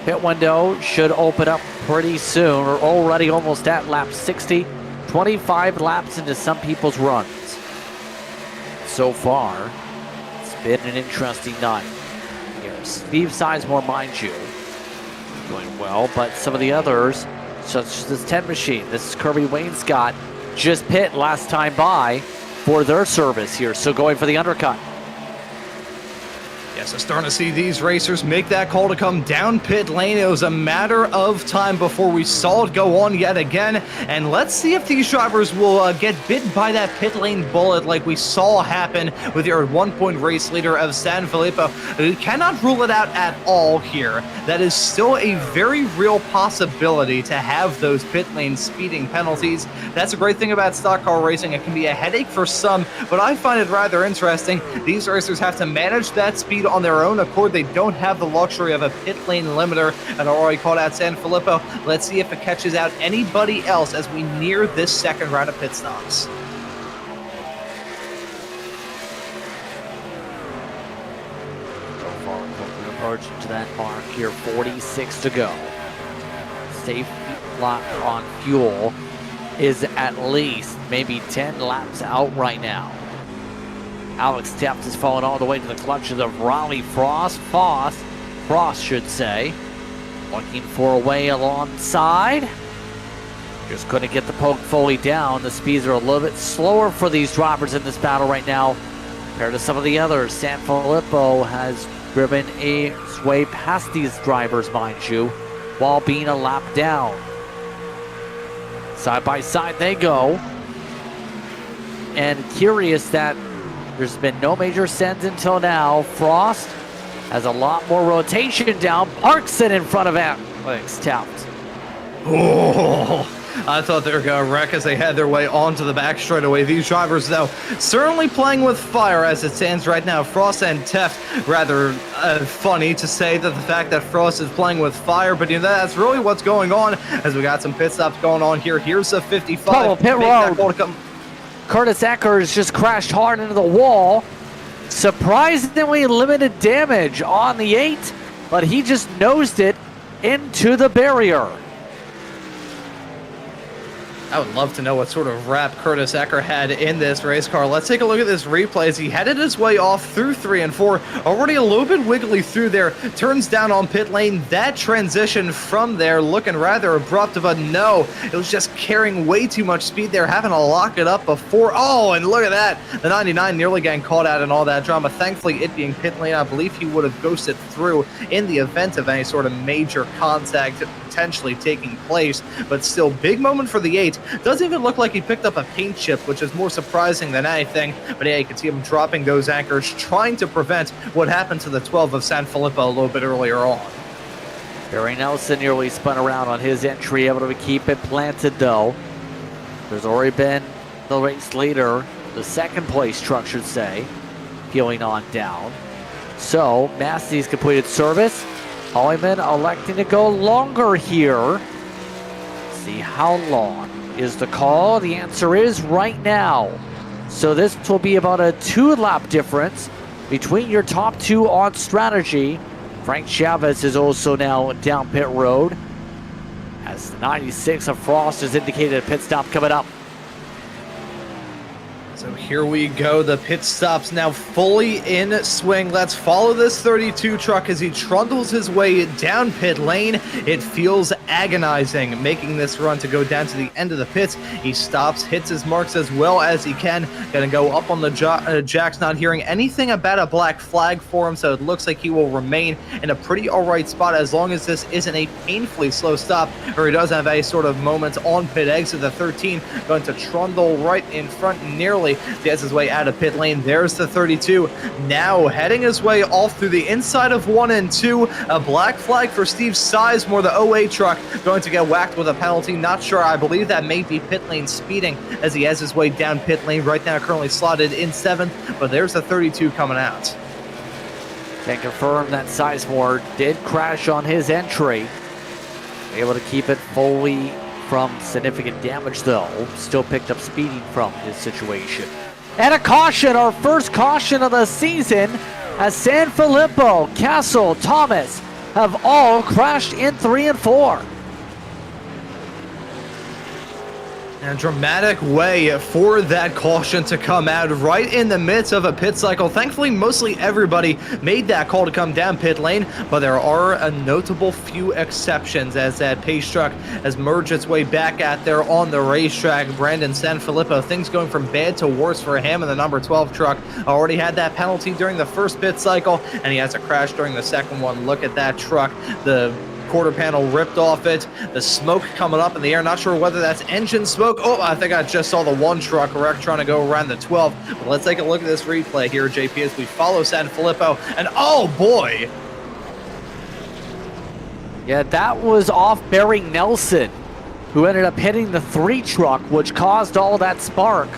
pit window should open up pretty soon. We're already almost at lap 60, 25 laps into some people's runs. So far, it's been an interesting night here. Steve Sizemore, mind you, doing well, but some of the others, such as this 10 machine, this is Kirby Wainscott, just pit last time by for their service here, so going for the undercut. Yeah, so starting to see these racers make that call to come down pit lane. It was a matter of time before we saw it go on yet again. And let's see if these drivers will get bit by that pit lane bullet like we saw happen with your 1-point race leader of San Filippo. We cannot rule it out at all here. That is still a very real possibility to have those pit lane speeding penalties. That's a great thing about stock car racing. It can be a headache for some, but I find it rather interesting. These racers have to manage that speed on their own accord. They don't have the luxury of a pit lane limiter, and already called out San Filippo. Let's see if it catches out anybody else as we near this second round of pit stops. Approaching to that mark here, 46 to go. Safe lock on fuel is at least maybe 10 laps out right now. Alex Teft is falling all the way to the clutches of Raleigh Frost should say. Looking for a way alongside. Just couldn't get the poke fully down. The speeds are a little bit slower for these drivers in this battle right now compared to some of the others. San Filippo has driven a way past these drivers, mind you, while being a lap down. Side by side they go. And curious that there's been no major sends until now. Frost has a lot more rotation down. Parks it in front of Alex Teft. Oh, I thought they were going to wreck as they had their way onto the back straightaway. These drivers, though, certainly playing with fire as it stands right now. Frost and Teft, rather funny to say that the fact that Frost is playing with fire, but that's really what's going on as we got some pit stops going on here. Here's a 55. Oh, pit road. Curtis Eckers just crashed hard into the wall. Surprisingly limited damage on the 8, but he just nosed it into the barrier. I would love to know what sort of rap Curtis Ecker had in this race car. Let's take a look at this replay as he headed his way off through 3 and 4. Already a little bit wiggly through there. Turns down on pit lane. That transition from there looking rather abrupt, but no, it was just carrying way too much speed there, having to lock it up before. Oh, and look at that. The 99 nearly getting caught out in all that drama. Thankfully, it being pit lane, I believe he would have ghosted through in the event of any sort of major contact potentially taking place, but still big moment for the 8. Doesn't even look like he picked up a paint chip, which is more surprising than anything, but yeah, you can see him dropping those anchors, trying to prevent what happened to the 12 of San Filippo a little bit earlier on. Barry Nelson nearly spun around on his entry, able to keep it planted though. There's already been the race leader, the second place truck should say, peeling on down. So Massey's completed service. Hollyman electing to go longer here. See how long is the call. The answer is right now. So this will be about a 2-lap difference between your top 2 on strategy. Frank Chavez is also now down pit road as the 96 of Frost has indicated a pit stop coming up. So here we go. The pit stops now fully in swing. Let's follow this 32 truck as he trundles his way down pit lane. It feels agonizing making this run to go down to the end of the pits. He stops, hits his marks as well as he can. Gonna go up on the jacks, not hearing anything about a black flag for him, so it looks like he will remain in a pretty alright spot as long as this isn't a painfully slow stop, or he does have a sort of moment on pit exit. The 13 going to trundle right in front nearly. Gets his way out of pit lane. There's the 32. Now heading his way off through the inside of 1 and 2. A black flag for Steve Sizemore, the 08 truck, going to get whacked with a penalty. Not sure. I believe that may be pit lane speeding as he has his way down pit lane. Right now currently slotted in 7th, but there's the 32 coming out. Can confirm that Sizemore did crash on his entry. Able to keep it fully from significant damage though. Still picked up speeding from his situation. And a caution, our first caution of the season, as San Filippo, Castle, Thomas have all crashed in 3 and 4. A dramatic way for that caution to come out right in the midst of a pit cycle. Thankfully, mostly everybody made that call to come down pit lane, but there are a notable few exceptions as that pace truck has merged its way back out there on the racetrack. Brandon San Filippo, things going from bad to worse for him, and the number 12 truck already had that penalty during the first pit cycle, and he has a crash during the second one. Look at that truck. The quarter panel ripped off it. The smoke coming up in the air. Not sure whether that's engine smoke. Oh, I think I just saw the 1 truck wreck trying to go around the 12. But let's take a look at this replay here, JP, as we follow San Filippo. And oh boy! Yeah, that was off Barry Nelson, who ended up hitting the 3 truck, which caused all that spark.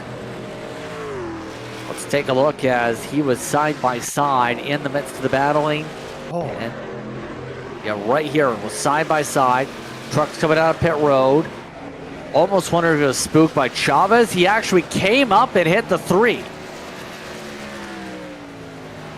Let's take a look as he was side by side in the midst of the battling. Oh. And yeah, right here was side by side. Trucks coming out of pit road. Almost wondered if it was spooked by Chavez. He actually came up and hit the 3.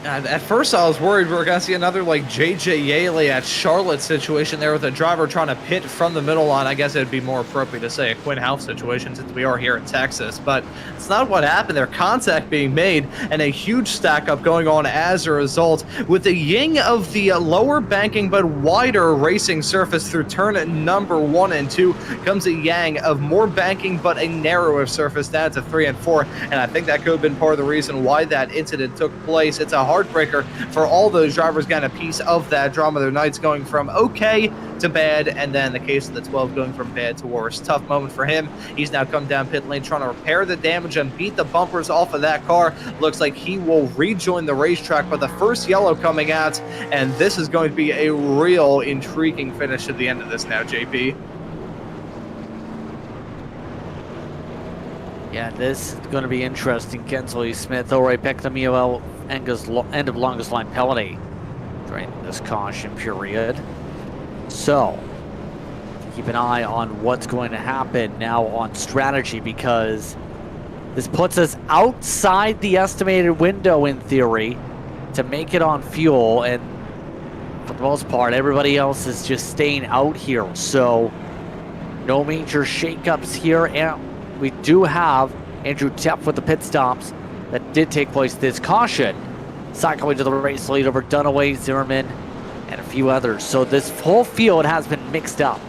At first, I was worried we were going to see another, like, J.J. Yaley at Charlotte situation there with a driver trying to pit from the middle line. I guess it would be more appropriate to say a Quinn Houff situation since we are here in Texas. But it's not what happened there. Contact being made and a huge stack up going on as a result. With the ying of the lower banking but wider racing surface through turn number 1 and 2 comes a yang of more banking but a narrower surface down to 3 and 4. And I think that could have been part of the reason why that incident took place. It's a heartbreaker for all those drivers getting a piece of that drama. Their nights going from okay to bad, and then the case of the 12 going from bad to worse. Tough moment for him. He's now come down pit lane trying to repair the damage and beat the bumpers off of that car. Looks like he will rejoin the racetrack, but the first yellow coming out, and this is going to be a real intriguing finish at the end of this now, JP. Yeah, this is going to be interesting. Kensley Smith already picked the MUL end of longest line penalty during this caution period. So, keep an eye on what's going to happen now on strategy, because this puts us outside the estimated window in theory to make it on fuel, and for the most part, everybody else is just staying out here. So, no major shakeups here, and we do have Andrew Tepp with the pit stops that did take place this caution, cycling to the race lead over Dunaway, Zimmerman, and a few others. So this whole field has been mixed up.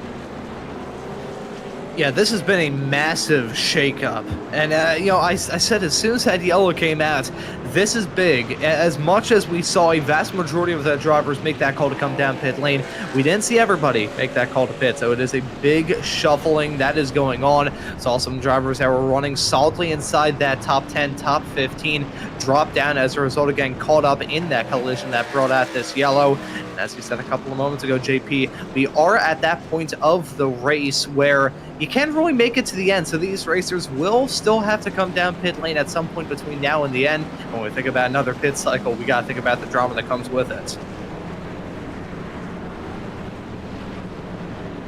Yeah, this has been a massive shakeup. And, I said as soon as that yellow came out, this is big. As much as we saw a vast majority of the drivers make that call to come down pit lane, we didn't see everybody make that call to pit. So it is a big shuffling that is going on. Saw some drivers that were running solidly inside that top 10, top 15, drop down as a result of getting caught up in that collision that brought out this yellow. And as you said a couple of moments ago, JP, we are at that point of the race where you can't really make it to the end, so these racers will still have to come down pit lane at some point between now and the end. When we think about another pit cycle, we got to think about the drama that comes with it.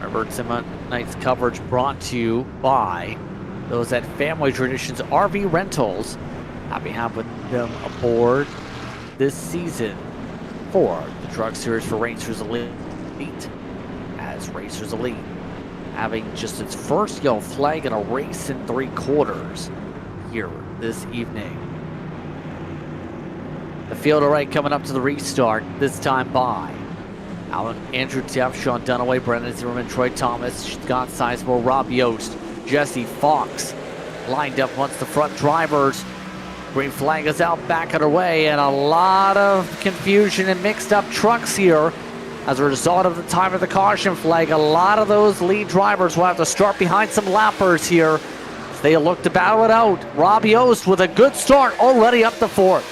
Robert tonight's coverage brought to you by those at Family Traditions RV Rentals. Happy to have with them aboard this season for the Truck Series for Racers Elite, as Racers Elite having just its first yellow flag in a race in 3 quarters here this evening. The field already coming up to the restart, this time by Andrew Tepp, Sean Dunaway, Brendan Zimmerman, Troy Thomas, Scott Sizemore, Rob Yost, Jesse Fox lined up once the front drivers. Green flag is out, back underway, and a lot of confusion and mixed up trucks here. As a result of the time of the caution flag, a lot of those lead drivers will have to start behind some lappers here as they look to battle it out. Rob Yost with a good start, already up to 4th.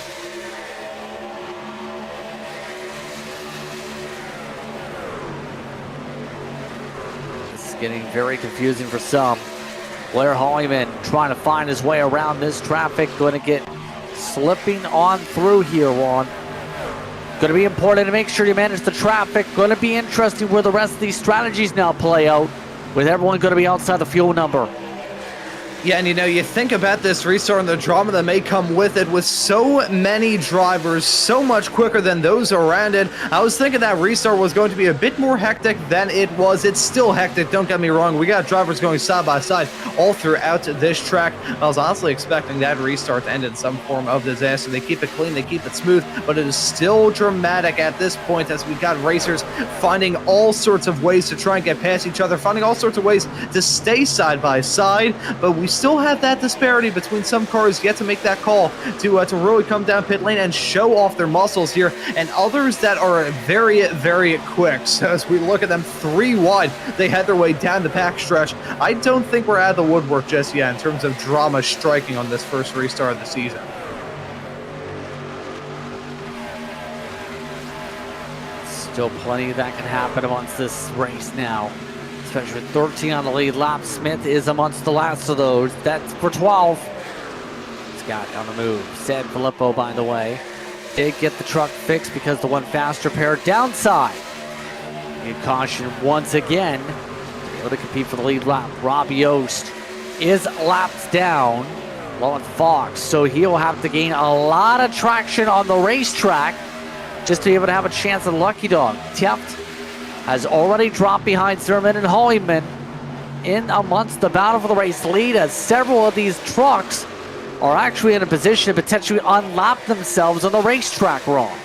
This is getting very confusing for some. Blair Hollyman trying to find his way around this traffic, going to get slipping on through here, Juan. Going to be important to make sure you manage the traffic. Going to be interesting where the rest of these strategies now play out, with everyone going to be outside the fuel number. Yeah, and you think about this restart and the drama that may come with it, with so many drivers so much quicker than those around it. I was thinking that restart was going to be a bit more hectic than it was. It's still hectic, don't get me wrong. We got drivers going side by side all throughout this track. I was honestly expecting that restart to end in some form of disaster. They keep it clean, they keep it smooth, but it is still dramatic at this point as we got racers finding all sorts of ways to try and get past each other, finding all sorts of ways to stay side by side, but we still have that disparity between some cars yet to make that call to really come down pit lane and show off their muscles here, and others that are very, very quick. So as we look at them 3 wide, they head their way down the pack stretch. I don't think we're out of the woodwork just yet in terms of drama striking on this first restart of the season. Still plenty that can happen amongst this race now, especially with 13 on the lead lap. Smith is amongst the last of those. That's for 12. It's Scott on the move. San Filippo, by the way, did get the truck fixed because the one faster pair downside. In caution once again, able to compete for the lead lap. Rob Yost is lapped down along with Fox, so he'll have to gain a lot of traction on the racetrack just to be able to have a chance at Lucky Dog. Teft has already dropped behind Zimmerman and Holyman in amongst the battle for the race lead, as several of these trucks are actually in a position to potentially unlap themselves on the racetrack, Ron.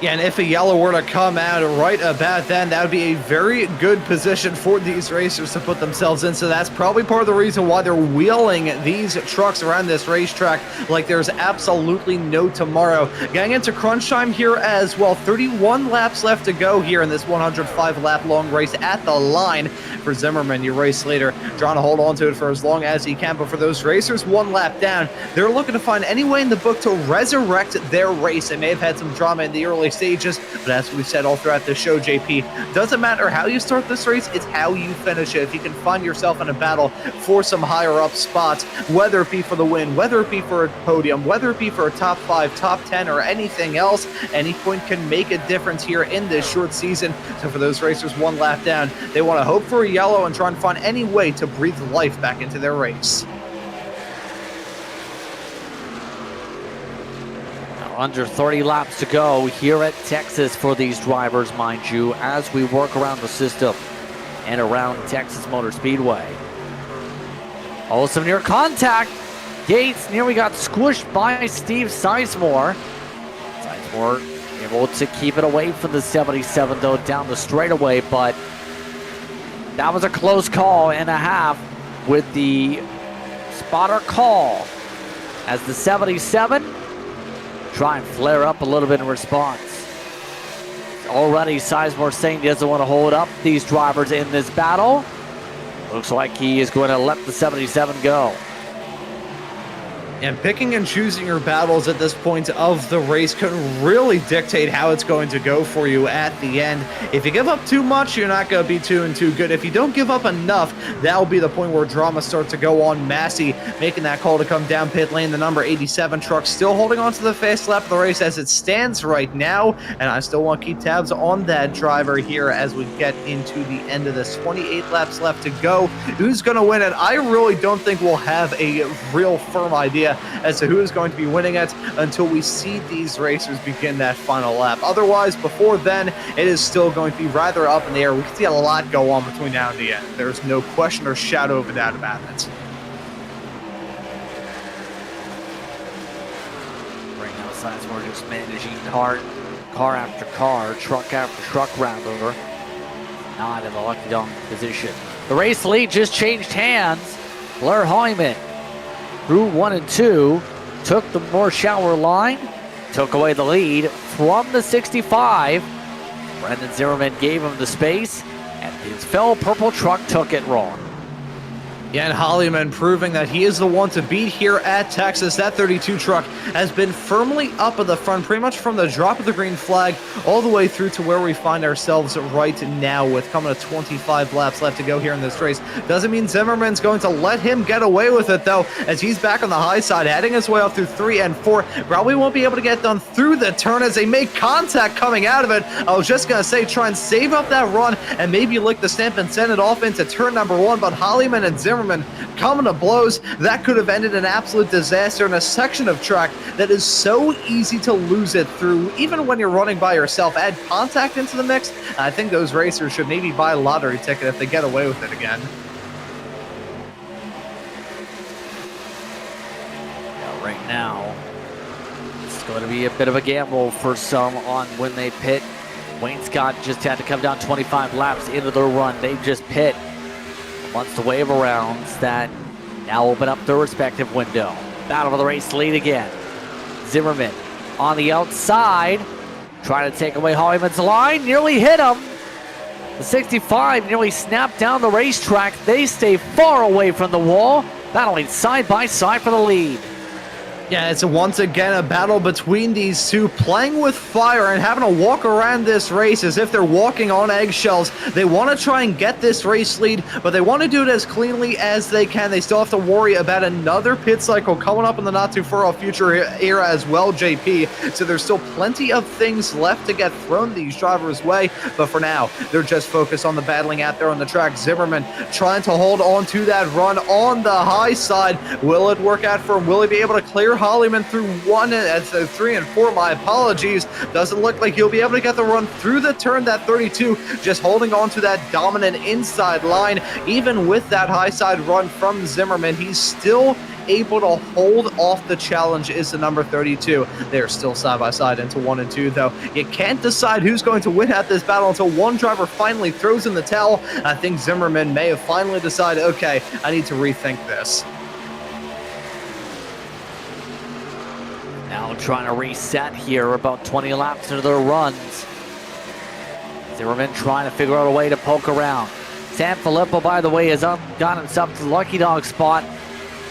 Yeah, and if a yellow were to come out right about then, that would be a very good position for these racers to put themselves in. So that's probably part of the reason why they're wheeling these trucks around this racetrack like there's absolutely no tomorrow. Getting into crunch time here as well. 31 laps left to go here in this 105-lap long race at the line for Zimmerman, your race leader, trying to hold on to it for as long as he can. But for those racers, one lap down, they're looking to find any way in the book to resurrect their race. They may have had some drama in the early stages, but as we've said all throughout the show, JP, doesn't matter how you start this race, it's how you finish it. If you can find yourself in a battle for some higher up spots, whether it be for the win, whether it be for a podium, whether it be for a top 5, top 10, or anything else, any point can make a difference here in this short season. So for those racers one lap down, they want to hope for a yellow and try and find any way to breathe life back into their race. Under 30 laps to go here at Texas for these drivers, mind you, as we work around the system and around Texas Motor Speedway. Oh, some near contact. Gates nearly got squished by Steve Sizemore. Sizemore able to keep it away from the 77, though, down the straightaway, but that was a close call and a half with the spotter call as the 77 try and flare up a little bit in response. Already Sizemore saying he doesn't want to hold up these drivers in this battle. Looks like he is going to let the 77 go. And picking and choosing your battles at this point of the race could really dictate how it's going to go for you at the end. If you give up too much, you're not going to be too good. If you don't give up enough, that'll be the point where drama starts to go on. Massey making that call to come down pit lane. The number 87 truck still holding on to the fast lap of the race as it stands right now. And I still want to keep tabs on that driver here as we get into the end of this. 28 laps left to go. Who's going to win it? I really don't think we'll have a real firm idea as to who is going to be winning it until we see these racers begin that final lap. Otherwise, before then, it is still going to be rather up in the air. We can see a lot go on between now and the end. There's no question or shadow of a doubt about it. Right now, Sizemore just managing car after car, truck after truck rather, not in the Lucky Dog position. The race lead just changed hands. Blair Hoyman, through 1 and 2, took the more shower line, took away the lead from the 65. Brendan Zimmerman gave him the space, and his fellow purple truck took it wrong. Yeah, and Hollyman proving that he is the one to beat here at Texas. That 32 truck has been firmly up at the front, pretty much from the drop of the green flag all the way through to where we find ourselves right now, with coming to 25 laps left to go here in this race. Doesn't mean Zimmerman's going to let him get away with it, though, as he's back on the high side, heading his way up through 3 and 4. Probably won't be able to get done through the turn as they make contact coming out of it. I was just going to say, try and save up that run and maybe lick the stamp and send it off into turn number 1, but Hollyman and Zimmerman coming to blows. That could have ended an absolute disaster in a section of track that is so easy to lose it through, even when you're running by yourself. Add contact into the mix, I think those racers should maybe buy a lottery ticket if they get away with it again. Yeah, right now, it's going to be a bit of a gamble for some on when they pit. Wayne Scott just had to come down 25 laps into their run. They just pit amongst the wave of rounds that now open up their respective window. Battle for the race lead again. Zimmerman on the outside, trying to take away Hollyman's line, nearly hit him. The 65 nearly snapped down the racetrack. They stay far away from the wall, battling side by side for the lead. Yeah, it's once again a battle between these two, playing with fire and having to walk around this race as if they're walking on eggshells. They want to try and get this race lead, but they want to do it as cleanly as they can. They still have to worry about another pit cycle coming up in the not too far off future era as well, JP. So there's still plenty of things left to get thrown these drivers' way, but for now, they're just focused on the battling out there on the track. Zimmerman trying to hold on to that run on the high side. Will it work out for him? Will he be able to clear Hollyman through 3 and 4? My apologies. Doesn't look like he'll be able to get the run through the turn, that 32, just holding on to that dominant inside line. Even with that high side run from Zimmerman, he's still able to hold off the challenge, is the number 32. They're still side by side into 1 and 2, though. You can't decide who's going to win at this battle until one driver finally throws in the towel. I think Zimmerman may have finally decided, okay, I need to rethink this. Now trying to reset here, about 20 laps into their runs. Zimmerman trying to figure out a way to poke around. Sanfilippo, by the way, has got himself to the lucky dog spot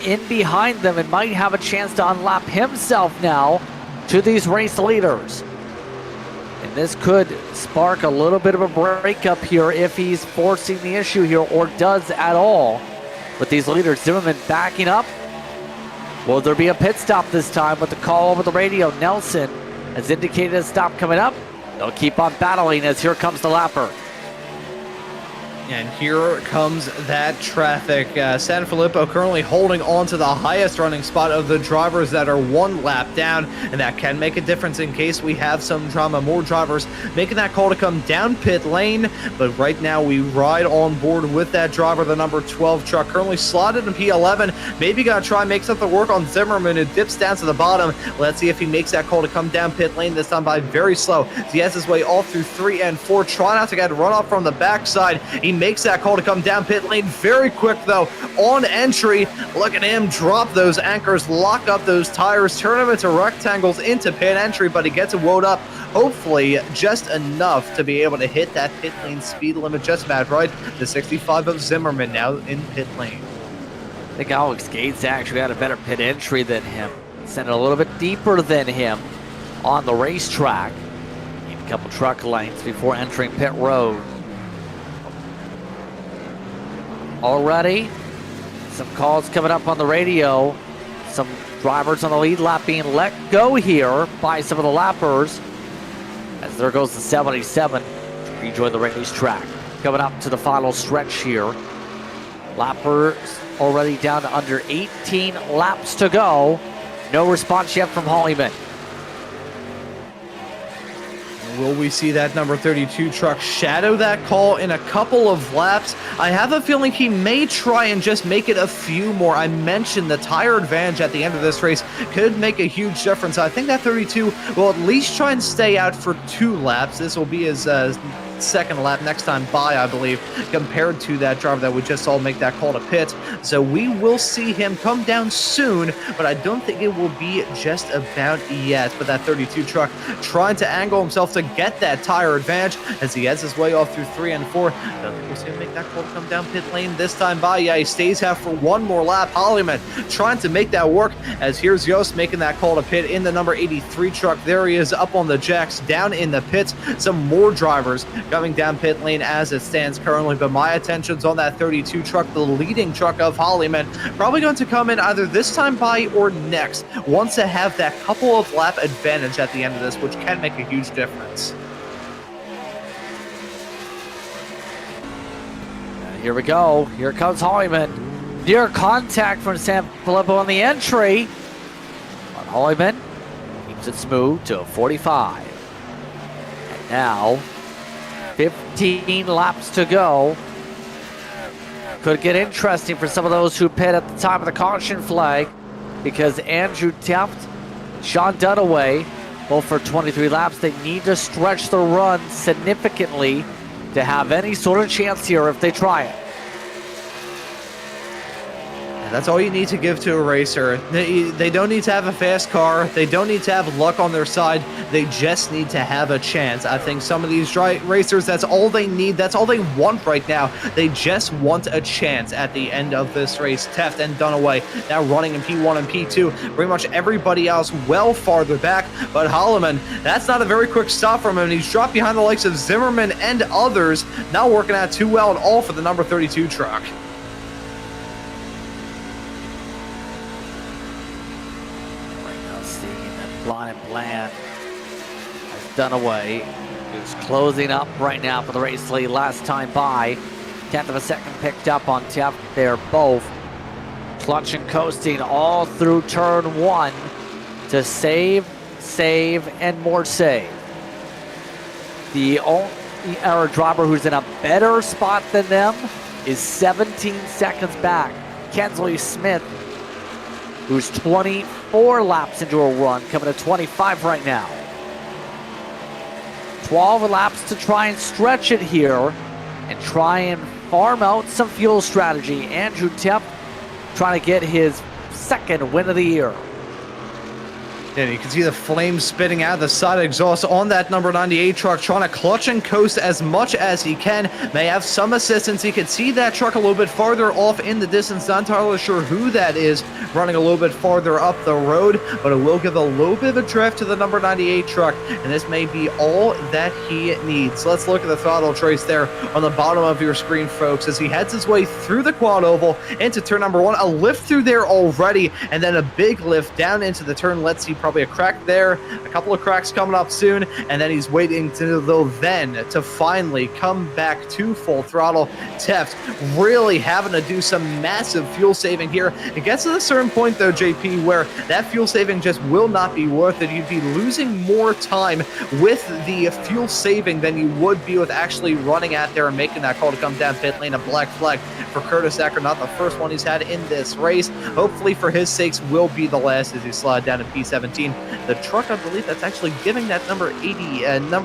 in behind them and might have a chance to unlap himself now to these race leaders. And this could spark a little bit of a breakup here if he's forcing the issue here, or does at all, with these leaders. Zimmerman backing up. Will there be a pit stop this time with the call over the radio? Nelson has indicated a stop coming up. They'll keep on battling as here comes the lapper. And here comes that traffic. Sanfilippo currently holding on to the highest running spot of the drivers that are one lap down, and that can make a difference in case we have some drama. More drivers making that call to come down pit lane, but right now we ride on board with that driver, the number 12 truck, currently slotted in P11. Maybe gonna try and make something work on Zimmerman, who dips down to the bottom. Let's see if he makes that call to come down pit lane, this time by very slow. He has his way all through 3 and 4, try not to get run off from the backside. He makes that call to come down pit lane very quick, though, on entry. Look at him drop those anchors, lock up those tires, turn them into rectangles into pit entry, but he gets it woed up, hopefully just enough to be able to hit that pit lane speed limit just about right. The 65 of Zimmerman now in pit lane. I think Alex Gates actually had a better pit entry than him. Sent it a little bit deeper than him on the racetrack. Need a couple truck lengths before entering pit road. Already, some calls coming up on the radio. Some drivers on the lead lap being let go here by some of the lappers. As there goes the 77 to rejoin the racetrack. Coming up to the final stretch here. Lappers already down to under 18 laps to go. No response yet from Hollyman. Will we see that number 32 truck shadow that call in a couple of laps? I have a feeling he may try and just make it a few more. I mentioned the tire advantage at the end of this race could make a huge difference. I think that 32 will at least try and stay out for 2 laps. This will be his second lap next time by, I believe, compared to that driver that we just saw make that call to pit. So we will see him come down soon, but I don't think it will be just about yet. But that 32 truck trying to angle himself to get that tire advantage as he has his way off through 3 and 4. I don't think we'll see him make that call to come down pit lane this time by. Yeah, he stays half for one more lap. Hollyman trying to make that work as here's Yost making that call to pit in the number 83 truck. There he is up on the jacks down in the pits. Some more drivers coming down pit lane as it stands currently, but my attention's on that 32 truck, the leading truck of Hollyman, probably going to come in either this time by or next, wants to have that couple of lap advantage at the end of this, which can make a huge difference. Here we go. Here comes Hollyman. Near contact from Sanfilippo on the entry. But Hollyman keeps it smooth to 45. And now 15 laps to go. Could get interesting for some of those who pit at the time of the caution flag, because Andrew Teft, Sean Dunaway, both for 23 laps. They need to stretch the run significantly to have any sort of chance here if they try it. That's all you need to give to a racer. They don't need to have a fast car. They don't need to have luck on their side. They just need to have a chance. I think some of these racers, that's all they need. That's all they want right now. They just want a chance at the end of this race. Teft and Dunaway now running in P1 and P2. Pretty much everybody else well farther back. But Holloman, that's not a very quick stop from him. He's dropped behind the likes of Zimmerman and others. Not working out too well at all for the number 32 truck. Blind Bland has done away. Who's closing up right now for the race lead. Last time by, 10th of a second picked up on Teft. They're both clutch and coasting all through turn 1 to save, and more save. The only error driver who's in a better spot than them is 17 seconds back. Kensley Smith, who's 24 laps into a run, coming to 25 right now. 12 laps to try and stretch it here and try and farm out some fuel strategy. Andrew Teft trying to get his second win of the year. Yeah, you can see the flames spitting out the side exhaust on that number 98 truck, trying to clutch and coast as much as he can. May have some assistance. You can see that truck a little bit farther off in the distance. Not entirely sure who that is running a little bit farther up the road, but it will give a little bit of a drift to the number 98 truck, and this may be all that he needs. Let's look at the throttle trace there on the bottom of your screen, folks, as he heads his way through the quad oval into turn number 1. A lift through there already, and then a big lift down into the turn. Let's see, probably a crack there, a couple of cracks coming up soon, and then he's waiting to finally come back to full throttle. Teft really having to do some massive fuel saving here. It gets to a certain point though, JP, where that fuel saving just will not be worth it. You'd be losing more time with the fuel saving than you would be with actually running out there and making that call to come down pit lane. A black flag for Curtis Acker, not the first one he's had in this race. Hopefully for his sakes will be the last as he slide down to P17. The truck, I believe, that's actually giving that number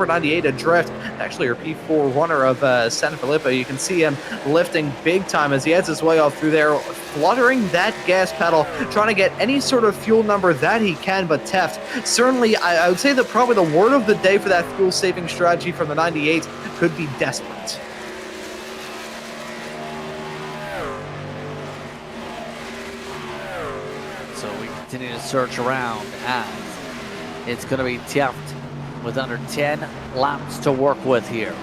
98 a drift. Actually, our P4 runner of San Felipe. You can see him lifting big time as he heads his way off through there, fluttering that gas pedal, trying to get any sort of fuel number that he can. But Teft, certainly, I would say that probably the word of the day for that fuel saving strategy from the 98 could be desperate. So we continue to search around as it's going to be Teft with under 10 laps to work with here.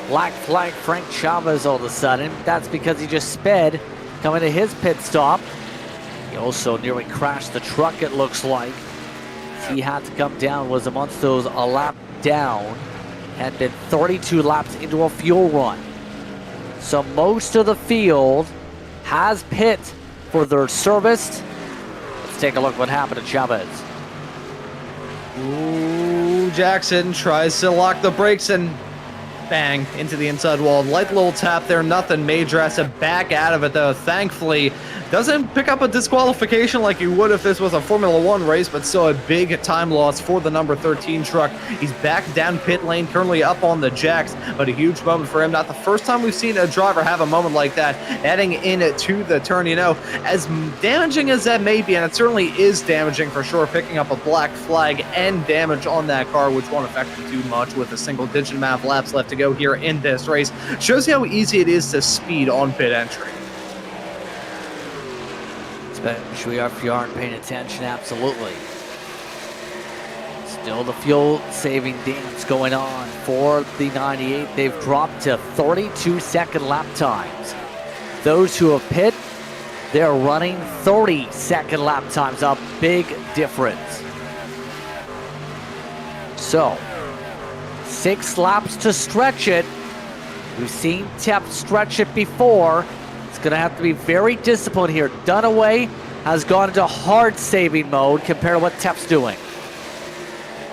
Black flag Frank Chavez all of a sudden. That's because he just sped coming to his pit stop. He also nearly crashed the truck, it looks like. He had to come down, was amongst those a lap down, had been 32 laps into a fuel run. So most of the field has pit for their service. Let's take a look what happened to Chavez. Ooh, Jackson tries to lock the brakes and bang into the inside wall. Light little tap there, nothing major. Has to back out of it though. Thankfully, doesn't pick up a disqualification like you would if this was a Formula 1 race, but still a big time loss for the number 13 truck. He's back down pit lane, currently up on the jacks, but a huge moment for him. Not the first time we've seen a driver have a moment like that, heading into the turn. You know, as damaging as that may be, and it certainly is damaging for sure, picking up a black flag and damage on that car, which won't affect him too much with a single digit amount of laps left to go here in this race. Shows you how easy it is to speed on pit entry. Especially if you aren't paying attention, absolutely. Still the fuel saving dance going on for the 98. They've dropped to 32-second lap times. Those who have pit, they're running 30-second lap times, a big difference. So, 6 laps to stretch it. We've seen Teft stretch it before. It's going to have to be very disciplined here. Dunaway has gone into hard saving mode compared to what Teft's doing.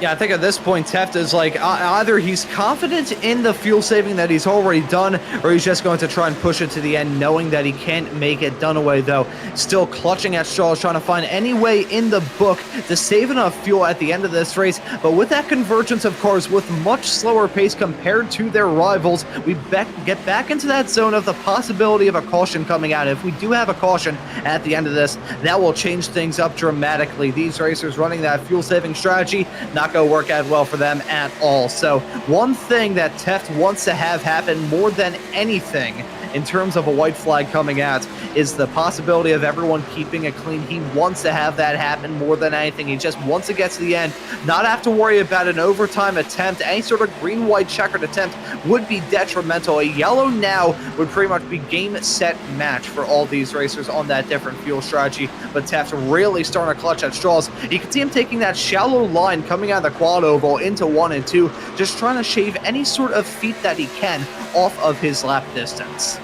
Yeah, I think at this point, Teft is like, either he's confident in the fuel saving that he's already done, or he's just going to try and push it to the end, knowing that he can't make it. Dunaway, though, still clutching at straws, trying to find any way in the book to save enough fuel at the end of this race. But with that convergence of cars with much slower pace compared to their rivals, we get back into that zone of the possibility of a caution coming out. If we do have a caution at the end of this, that will change things up dramatically. These racers running that fuel-saving strategy, not going to work out well for them at all. So one thing that Teft wants to have happen more than anything in terms of a white flag coming out is the possibility of everyone keeping it clean. He wants to have that happen more than anything. He just wants to get to the end, not have to worry about an overtime attempt. Any sort of green-white checkered attempt would be detrimental. A yellow now would pretty much be game, set, match for all these racers on that different fuel strategy. But Teft really starting to clutch at straws. You can see him taking that shallow line coming out of the quad oval into 1 and 2, just trying to shave any sort of feet that he can off of his lap distance.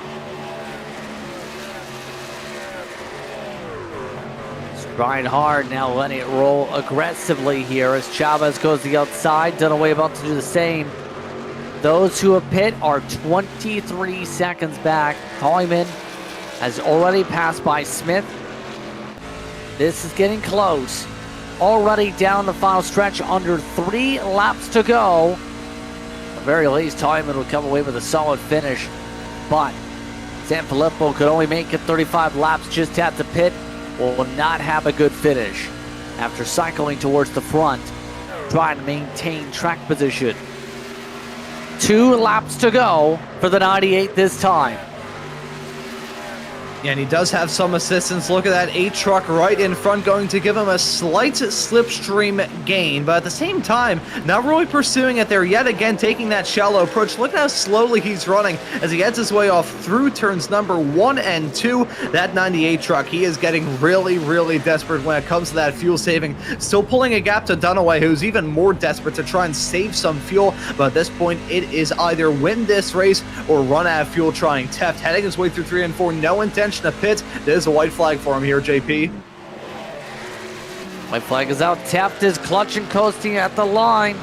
Trying hard now, letting it roll aggressively here as Chavez goes to the outside. Dunaway about to do the same. Those who have pit are 23 seconds back. Holyman has already passed by Smith. This is getting close. Already down the final stretch, under 3 laps to go. At the very least, Holyman will come away with a solid finish. But Sanfilippo could only make it 35 laps, just had to pit. Will not have a good finish after cycling towards the front, trying to maintain track position. 2 laps to go for the 98 this time. Yeah, and he does have some assistance. Look at that 8 truck right in front, going to give him a slight slipstream gain, but at the same time, not really pursuing it there yet again, taking that shallow approach. Look at how slowly he's running as he heads his way off through turns number 1 and 2. That 98 truck, he is getting really, really desperate when it comes to that fuel saving. Still pulling a gap to Dunaway, who's even more desperate to try and save some fuel, but at this point, it is either win this race or run out of fuel trying. Teft heading his way through 3 and 4, no intention to pit. There's a white flag for him here, JP. White flag is out. Teft is clutching, coasting at the line.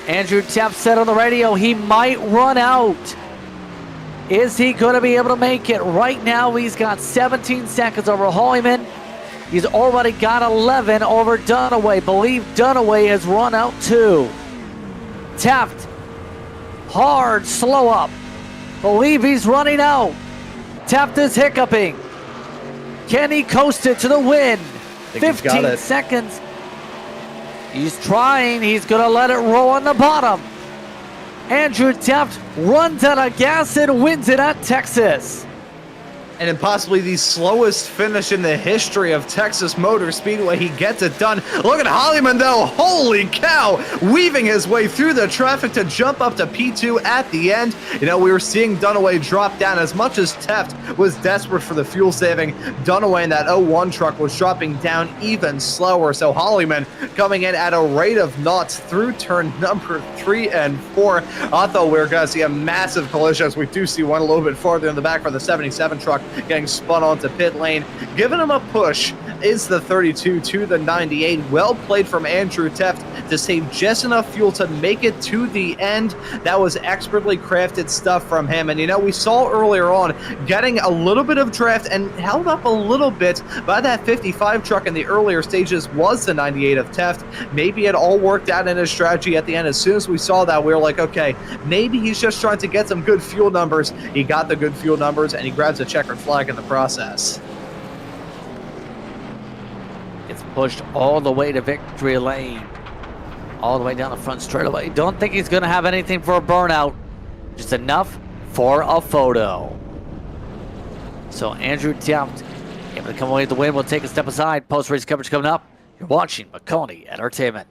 Andrew Teft said on the radio he might run out. Is he going to be able to make it? Right now, he's got 17 seconds over Holyman. He's already got 11 over Dunaway. Believe Dunaway has run out too. Teft, hard, slow up. Believe he's running out. Teft is hiccuping. Can he coast it to the win? 15 seconds. He's trying. He's going to let it roll on the bottom. Andrew Teft runs out of gas and wins it at Texas. And in possibly the slowest finish in the history of Texas Motor Speedway, he gets it done. Look at Holyman, though. Holy cow! Weaving his way through the traffic to jump up to P2 at the end. You know, we were seeing Dunaway drop down as much as Teft was desperate for the fuel saving. Dunaway in that 01 truck was dropping down even slower. So Holyman coming in at a rate of knots through turn number 3 and 4. I thought we were going to see a massive collision, as we do see one a little bit farther in the back for the 77 truck. Getting spun onto pit lane. Giving him a push is the 32 to the 98. Well played from Andrew Teft to save just enough fuel to make it to the end. That was expertly crafted stuff from him. And you know, we saw earlier on getting a little bit of draft and held up a little bit by that 55 truck in the earlier stages was the 98 of Teft. Maybe it all worked out in his strategy at the end. As soon as we saw that, we were like, okay, maybe he's just trying to get some good fuel numbers. He got the good fuel numbers and he grabs a checkered flag in the process. It's pushed all the way to victory lane, all the way down the front straightaway. Don't think he's going to have anything for a burnout, just enough for a photo. So Andrew Teft able to come away with the win. We'll take a step aside. Post-race coverage coming up. You're watching Maconi Entertainment.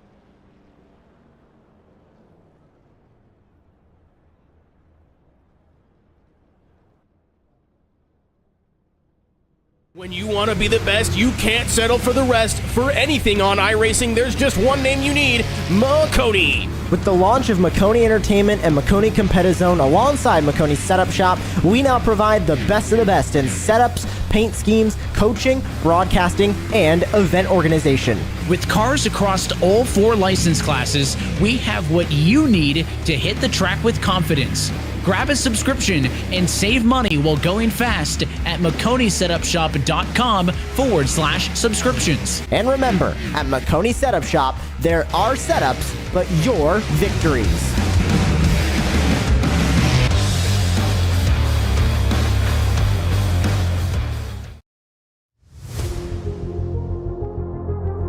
When you want to be the best, you can't settle for the rest. For anything on iRacing, there's just one name you need: Maconi. With the launch of Maconi Entertainment and Maconi Competizone alongside Maconi Setup Shop, we now provide the best of the best in setups, paint schemes, coaching, broadcasting, and event organization. With cars across all 4 license classes, we have what you need to hit the track with confidence. Grab a subscription and save money while going fast at MaconiSetupShop.com/subscriptions. And remember, at Maconi Setup Shop, there are setups, but your victories.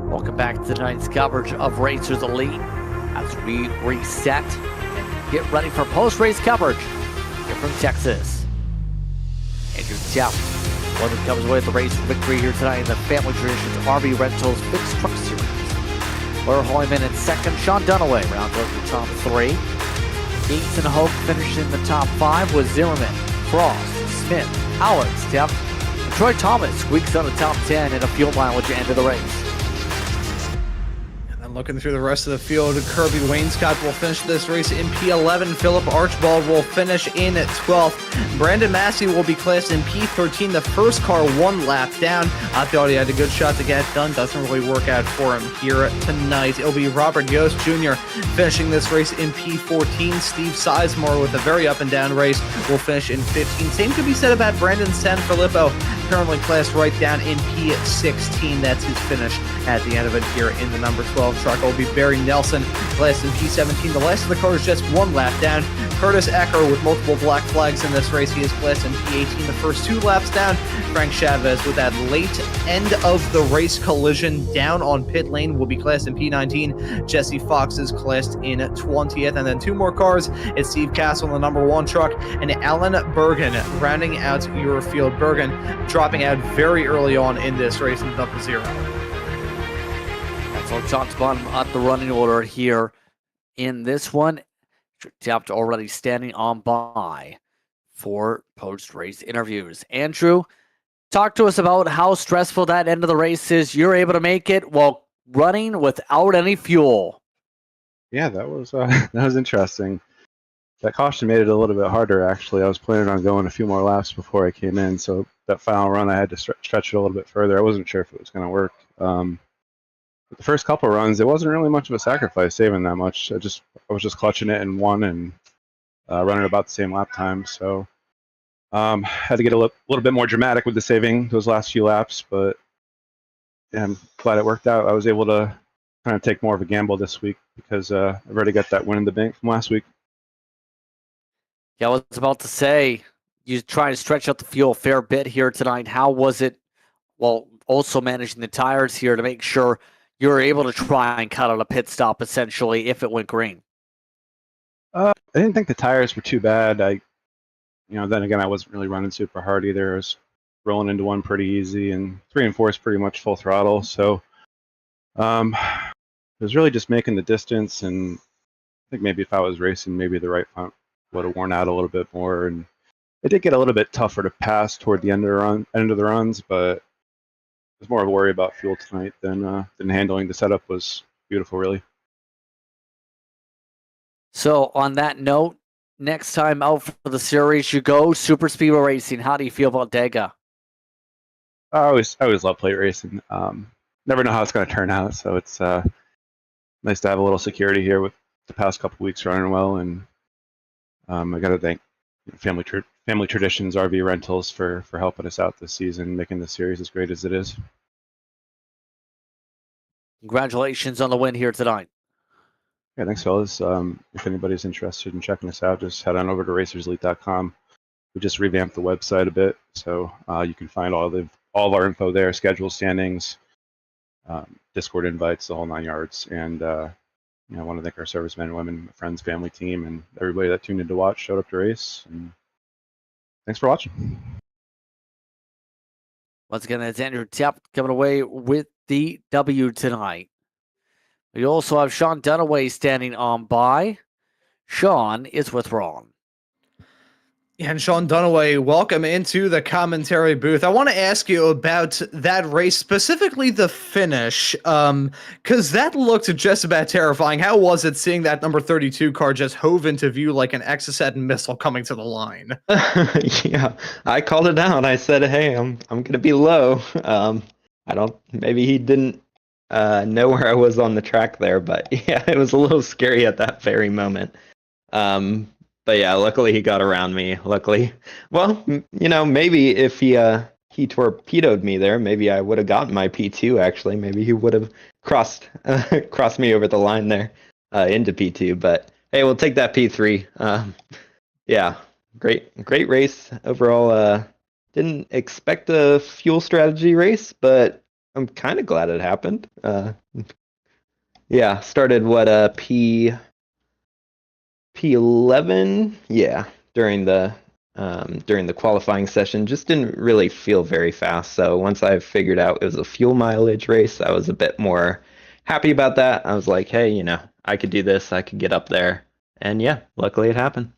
Welcome back to tonight's coverage of Racers Elite as we reset and get ready for post-race coverage here from Texas. Andrew Tapp, one that comes away with the race victory here tonight in the Family Traditions RV Rentals Fixed Truck Series. Blair Hoyman in second, Sean Dunaway rounds out the top 3. Gates and Hope finished in the top 5 with Zimmerman, Frost, Smith, Alex, Tapp, and Troy Thomas squeaks out of top 10 in a fuel mileage end of the race. Looking through the rest of the field, Kirby Wainscott will finish this race in P11. Philip Archibald will finish in 12th. Brandon Massey will be classed in P13. The first car 1 lap down. I thought he had a good shot to get done. Doesn't really work out for him here tonight. It'll be Robert Yost Jr. finishing this race in P14. Steve Sizemore with a very up and down race will finish in 15. Same could be said about Brandon Sanfilippo, currently classed right down in P16. That's his finish at the end of it here in the number 12 truck. Will be Barry Nelson, classed in P17. The last of the cars just 1 lap down. Curtis Ecker with multiple black flags in this race. He is classed in P18. The first 2 laps down. Frank Chavez with that late end of the race collision down on pit lane will be classed in P19. Jesse Fox is classed in 20th. And then 2 more cars. It's Steve Castle in the number 1 truck and Alan Bergen rounding out your field. Bergen dropping out very early on in this race in the number 0. So top to bottom at the running order here in this one. Tapped already standing on by for post-race interviews. Andrew, talk to us about how stressful that end of the race is. You're able to make it while running without any fuel. Yeah, that was interesting. That caution made it a little bit harder, actually. I was planning on going a few more laps before I came in, so that final run I had to stretch it a little bit further. I wasn't sure if it was going to work. The first couple runs, it wasn't really much of a sacrifice saving that much. I was just clutching it in 1 and running about the same lap time. So had to get a little bit more dramatic with the saving those last few laps, but yeah, I'm glad it worked out. I was able to kind of take more of a gamble this week because I've already got that win in the bank from last week. Yeah, I was about to say, you try to stretch out the fuel a fair bit here tonight. How was it? Well, also managing the tires here to make sure you were able to try and cut out a pit stop, essentially, if it went green. I didn't think the tires were too bad. Then again, I wasn't really running super hard either. I was rolling into 1 pretty easy, and 3 and 4 is pretty much full throttle. So it was really just making the distance, and I think maybe if I was racing, maybe the right front would have worn out a little bit more. And it did get a little bit tougher to pass toward the end of the runs, but it was more of a worry about fuel tonight than handling. The setup was beautiful, really. So on that note, next time out for the series, you go super speedway racing. How do you feel about Dega? I always love plate racing. Never know how it's going to turn out, so it's nice to have a little security here with the past couple weeks running well. And I got to thank Family Traditions RV Rentals for helping us out this season, making the series as great as it is. Congratulations on the win here tonight. Yeah, thanks, fellas. If anybody's interested in checking us out, just head on over to racerselite.com. We just revamped the website a bit, so you can find all of our info there, schedule, standings, Discord invites, the whole 9 yards. And I want to thank our servicemen and women, friends, family, team, and everybody that tuned in to watch, showed up to race. And thanks for watching. Once again, that's Andrew Tapp coming away with the W tonight. We also have Sean Dunaway standing on by. Sean is with Ron. And Sean Dunaway, welcome into the commentary booth. I want to ask you about that race, specifically the finish, because that looked just about terrifying. How was it seeing that number 32 car just hove into view like an Exocet missile coming to the line? Yeah, I called it out. I said, "Hey, I'm gonna be low." I don't. Maybe he didn't know where I was on the track there, but yeah, it was a little scary at that very moment. But yeah, luckily he got around me. Luckily, well, maybe if he torpedoed me there, maybe I would have gotten my P2. Actually, maybe he would have crossed crossed me over the line there into P2. But hey, we'll take that P3. Yeah, great race overall. Didn't expect a fuel strategy race, but I'm kind of glad it happened. Yeah, started what P11, yeah, during the qualifying session. Just didn't really feel very fast. So once I figured out it was a fuel mileage race, I was a bit more happy about that. I was like, hey, I could do this. I could get up there. And yeah, luckily it happened.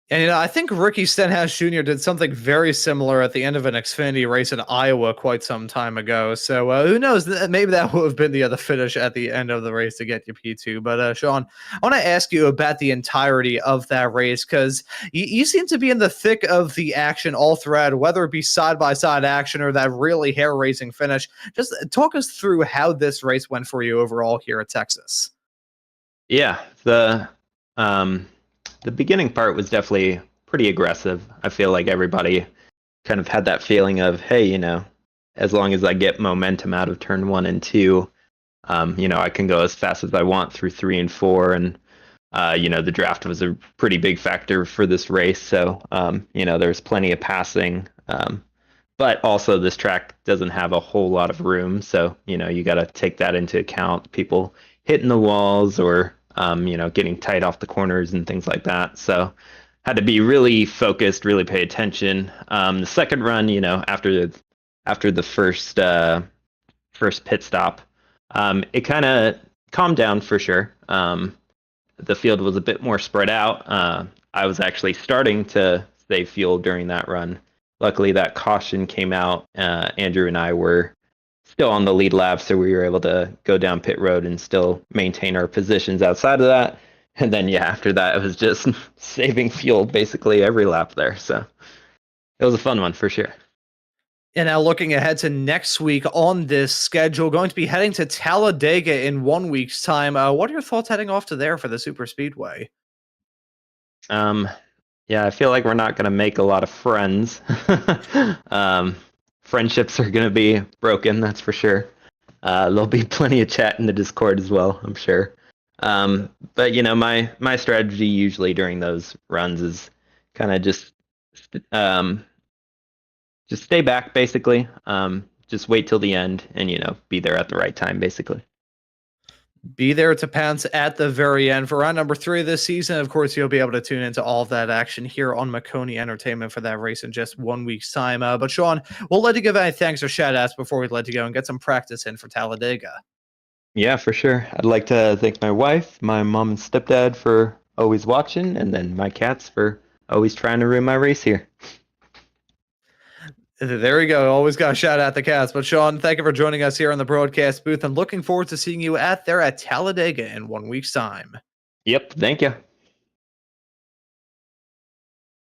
And I think Ricky Stenhouse Jr. did something very similar at the end of an Xfinity race in Iowa quite some time ago. So who knows? Maybe that would have been the finish at the end of the race to get you P2. But Sean, I want to ask you about the entirety of that race because you seem to be in the thick of the action all throughout, whether it be side-by-side action or that really hair-raising finish. Just talk us through how this race went for you overall here at Texas. Yeah, the beginning part was definitely pretty aggressive. I feel like everybody kind of had that feeling of, hey, as long as I get momentum out of turn 1 and 2, I can go as fast as I want through 3 and 4. And, the draft was a pretty big factor for this race. So, there's plenty of passing. But also this track doesn't have a whole lot of room. So, you got to take that into account. People hitting the walls or getting tight off the corners and things like that. So had to be really focused, really pay attention. The second run, after the first pit stop, it kind of calmed down for sure. The field was a bit more spread out. I was actually starting to save fuel during that run. Luckily, that caution came out. Andrew and I were still on the lead lap, so we were able to go down pit road and still maintain our positions outside of that. And then, yeah, after that, it was just saving fuel basically every lap there. So it was a fun one for sure. And now looking ahead to next week on this schedule, going to be heading to Talladega in 1 week's time. What are your thoughts heading off to there for the Super Speedway? Yeah, I feel like we're not going to make a lot of friends. Friendships are going to be broken, that's for sure. There'll be plenty of chat in the Discord as well, I'm sure. But my strategy usually during those runs is kind of just stay back basically. Just wait till the end and be there at the right time basically. Be there to pounce at the very end for round number 3 of this season. Of course, you'll be able to tune into all of that action here on Maconi Entertainment for that race in just 1 week's time. But Sean, we'll let you give any thanks or shout outs before we let you go and get some practice in for Talladega. Yeah, for sure. I'd like to thank my wife, my mom and stepdad for always watching, and then my cats for always trying to ruin my race here. There we go. Always got to shout out the cats. But Sean, thank you for joining us here on the broadcast booth and looking forward to seeing you at Talladega in 1 week's time. Yep. Thank you.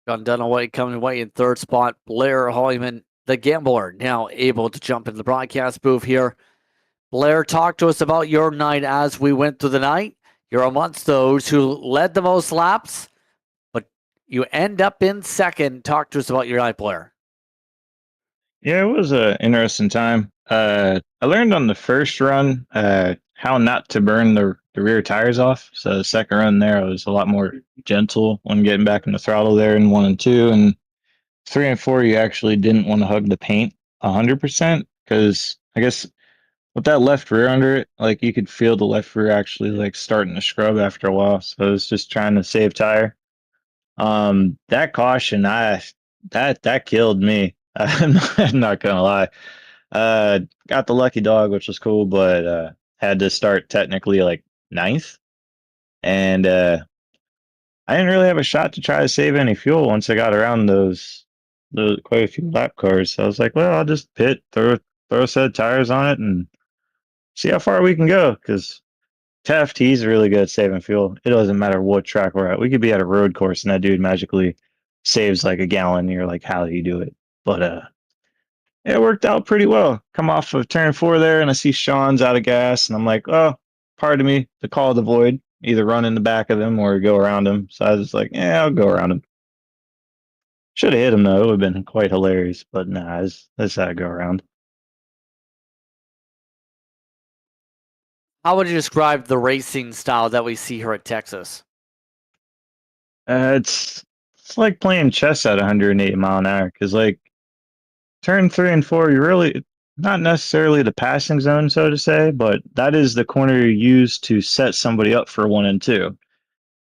John Dunaway coming away in third spot. Blair Hollyman, the gambler, now able to jump into the broadcast booth here. Blair, talk to us about your night as we went through the night. You're amongst those who led the most laps, but you end up in second. Talk to us about your night, Blair. Yeah, it was an interesting time. I learned on the first run how not to burn the rear tires off. So the second run there, I was a lot more gentle when getting back in the throttle there in 1 and 2. And 3 and 4, you actually didn't want to hug the paint 100% because I guess with that left rear under it, like you could feel the left rear actually like starting to scrub after a while. So I was just trying to save tire. That caution, that killed me. I'm not gonna lie. Got the lucky dog, which was cool, but had to start technically like ninth, and I didn't really have a shot to try to save any fuel once I got around those quite a few lap cars. So I was like, well, I'll just pit, throw a set of tires on it, and see how far we can go. Because Taft, he's really good at saving fuel. It doesn't matter what track we're at. We could be at a road course, and that dude magically saves like a gallon. And you're like, how do you do it? But it worked out pretty well. Come off of turn 4 there, and I see Sean's out of gas, and I'm like, oh, pardon me, the call of the void. Either run in the back of him or go around him. So I was just like, yeah, I'll go around him. Should have hit him, though. It would have been quite hilarious. But nah, that's how I go around. How would you describe the racing style that we see here at Texas? It's like playing chess at 108 mile an hour. Because, like, turn 3 and 4, you're really not necessarily the passing zone, so to say, but that is the corner you use to set somebody up for 1 and 2.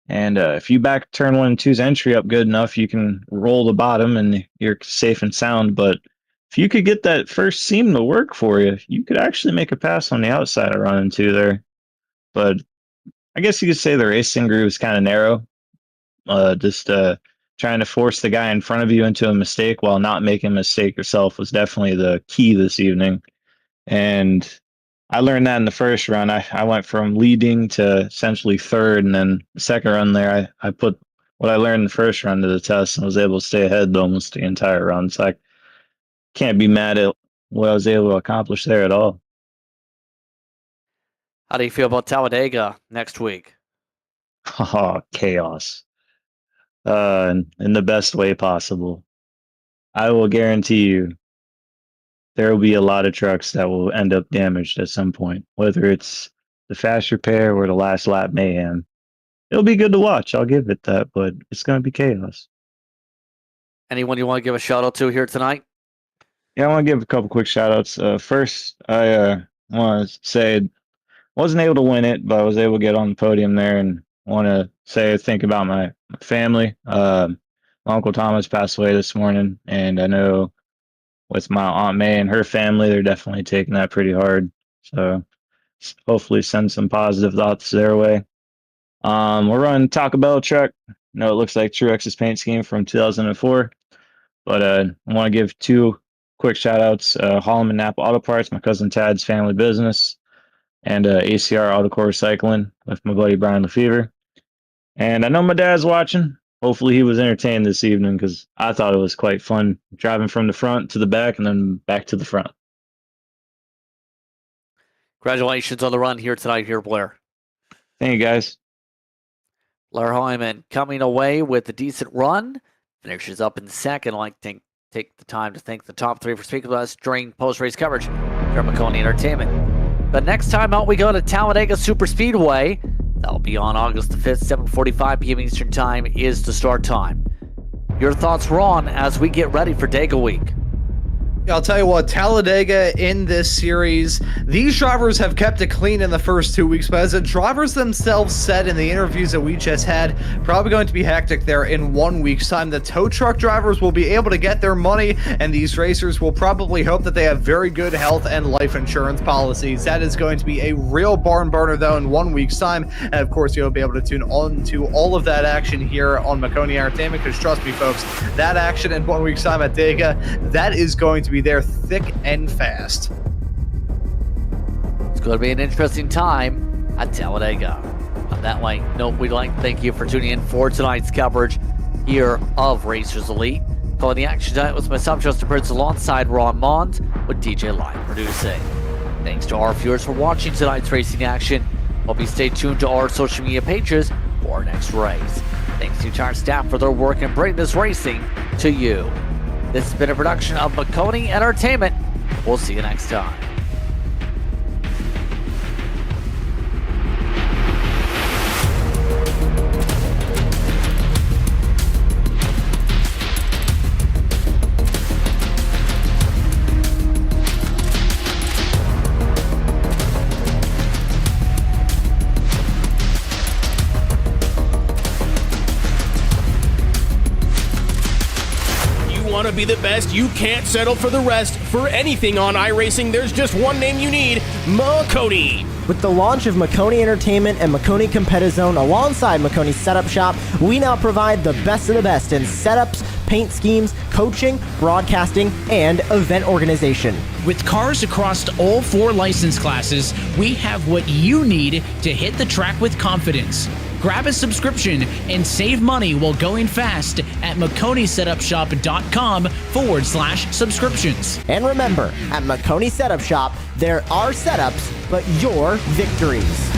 And if you back turn 1 and 2's entry up good enough, you can roll the bottom and you're safe and sound. But if you could get that first seam to work for you, you could actually make a pass on the outside of run and 2 there. But I guess you could say the racing groove is kind of narrow. Just trying to force the guy in front of you into a mistake while not making a mistake yourself was definitely the key this evening. And I learned that in the first run. I went from leading to essentially third, and then the second run there, I put what I learned in the first run to the test and was able to stay ahead almost the entire run. So I can't be mad at what I was able to accomplish there at all. How do you feel about Talladega next week? Oh, chaos. In the best way possible. I will guarantee you there will be a lot of trucks that will end up damaged at some point, whether it's the fast repair or the last lap mayhem. It'll be good to watch, I'll give it that, but it's going to be chaos. Anyone you want to give a shout out to here tonight? Yeah, I want to give a couple quick shout outs. First, I want to say wasn't able to win it, but I was able to get on the podium there, and want to say think about my family. My Uncle Thomas passed away this morning, and I know with my Aunt May and her family, they're definitely taking that pretty hard. So hopefully send some positive thoughts their way. We're running Taco Bell truck. No, it looks like Truex's paint scheme from 2004. But I want to give 2 quick shout outs. Holloman Napa Auto Parts, my cousin Tad's family business, and ACR Auto Core Recycling with my buddy Brian Lefevre. And I know my dad's watching. Hopefully he was entertained this evening, because I thought it was quite fun driving from the front to the back and then back to the front. Congratulations on the run here tonight, here, Blair. Thank you, guys. Blair Hyman coming away with a decent run. Finishes up in second. I'd like to take the time to thank the top 3 for speaking with us during post-race coverage here at Maconi Entertainment. But next time out, we go to Talladega Superspeedway. That'll be on August the 5th, 7:45 p.m. Eastern Time is the start time. Your thoughts, Ron, as we get ready for Dega Week? I'll tell you what, Talladega in this series, these drivers have kept it clean in the first 2 weeks, but as the drivers themselves said in the interviews that we just had, probably going to be hectic there in 1 week's time. The tow truck drivers will be able to get their money, and these racers will probably hope that they have very good health and life insurance policies. That is going to be a real barn burner, though, in 1 week's time, and of course, you'll be able to tune on to all of that action here on Maconi Entertainment, because trust me, folks, that action in 1 week's time at Dega, that is going to be there thick and fast. It's going to be an interesting time at Talladega. On that note, we'd like to thank you for tuning in for tonight's coverage here of Racers Elite. Calling the action tonight was myself, Justin Prince, alongside Ron Mond, with DJ Live producing. Thanks to our viewers for watching tonight's racing action. Hope you stay tuned to our social media pages for our next race. Thanks to the entire staff for their work in bringing this racing to you. This has been a production of Maconi Entertainment. We'll see you next time. Want to be the best? You can't settle for the rest. For anything on iRacing, there's just one name you need: Maconi. With the launch of Maconi Entertainment and Maconi Competizone alongside Maconi Setup Shop, we now provide the best of the best in setups, paint schemes, coaching, broadcasting, and event organization. With cars across all 4 license classes, we have what you need to hit the track with confidence. Grab a subscription and save money while going fast at MaconiSetupShop.com/subscriptions. And remember, at Maconi Setup Shop, there are setups, but your victories.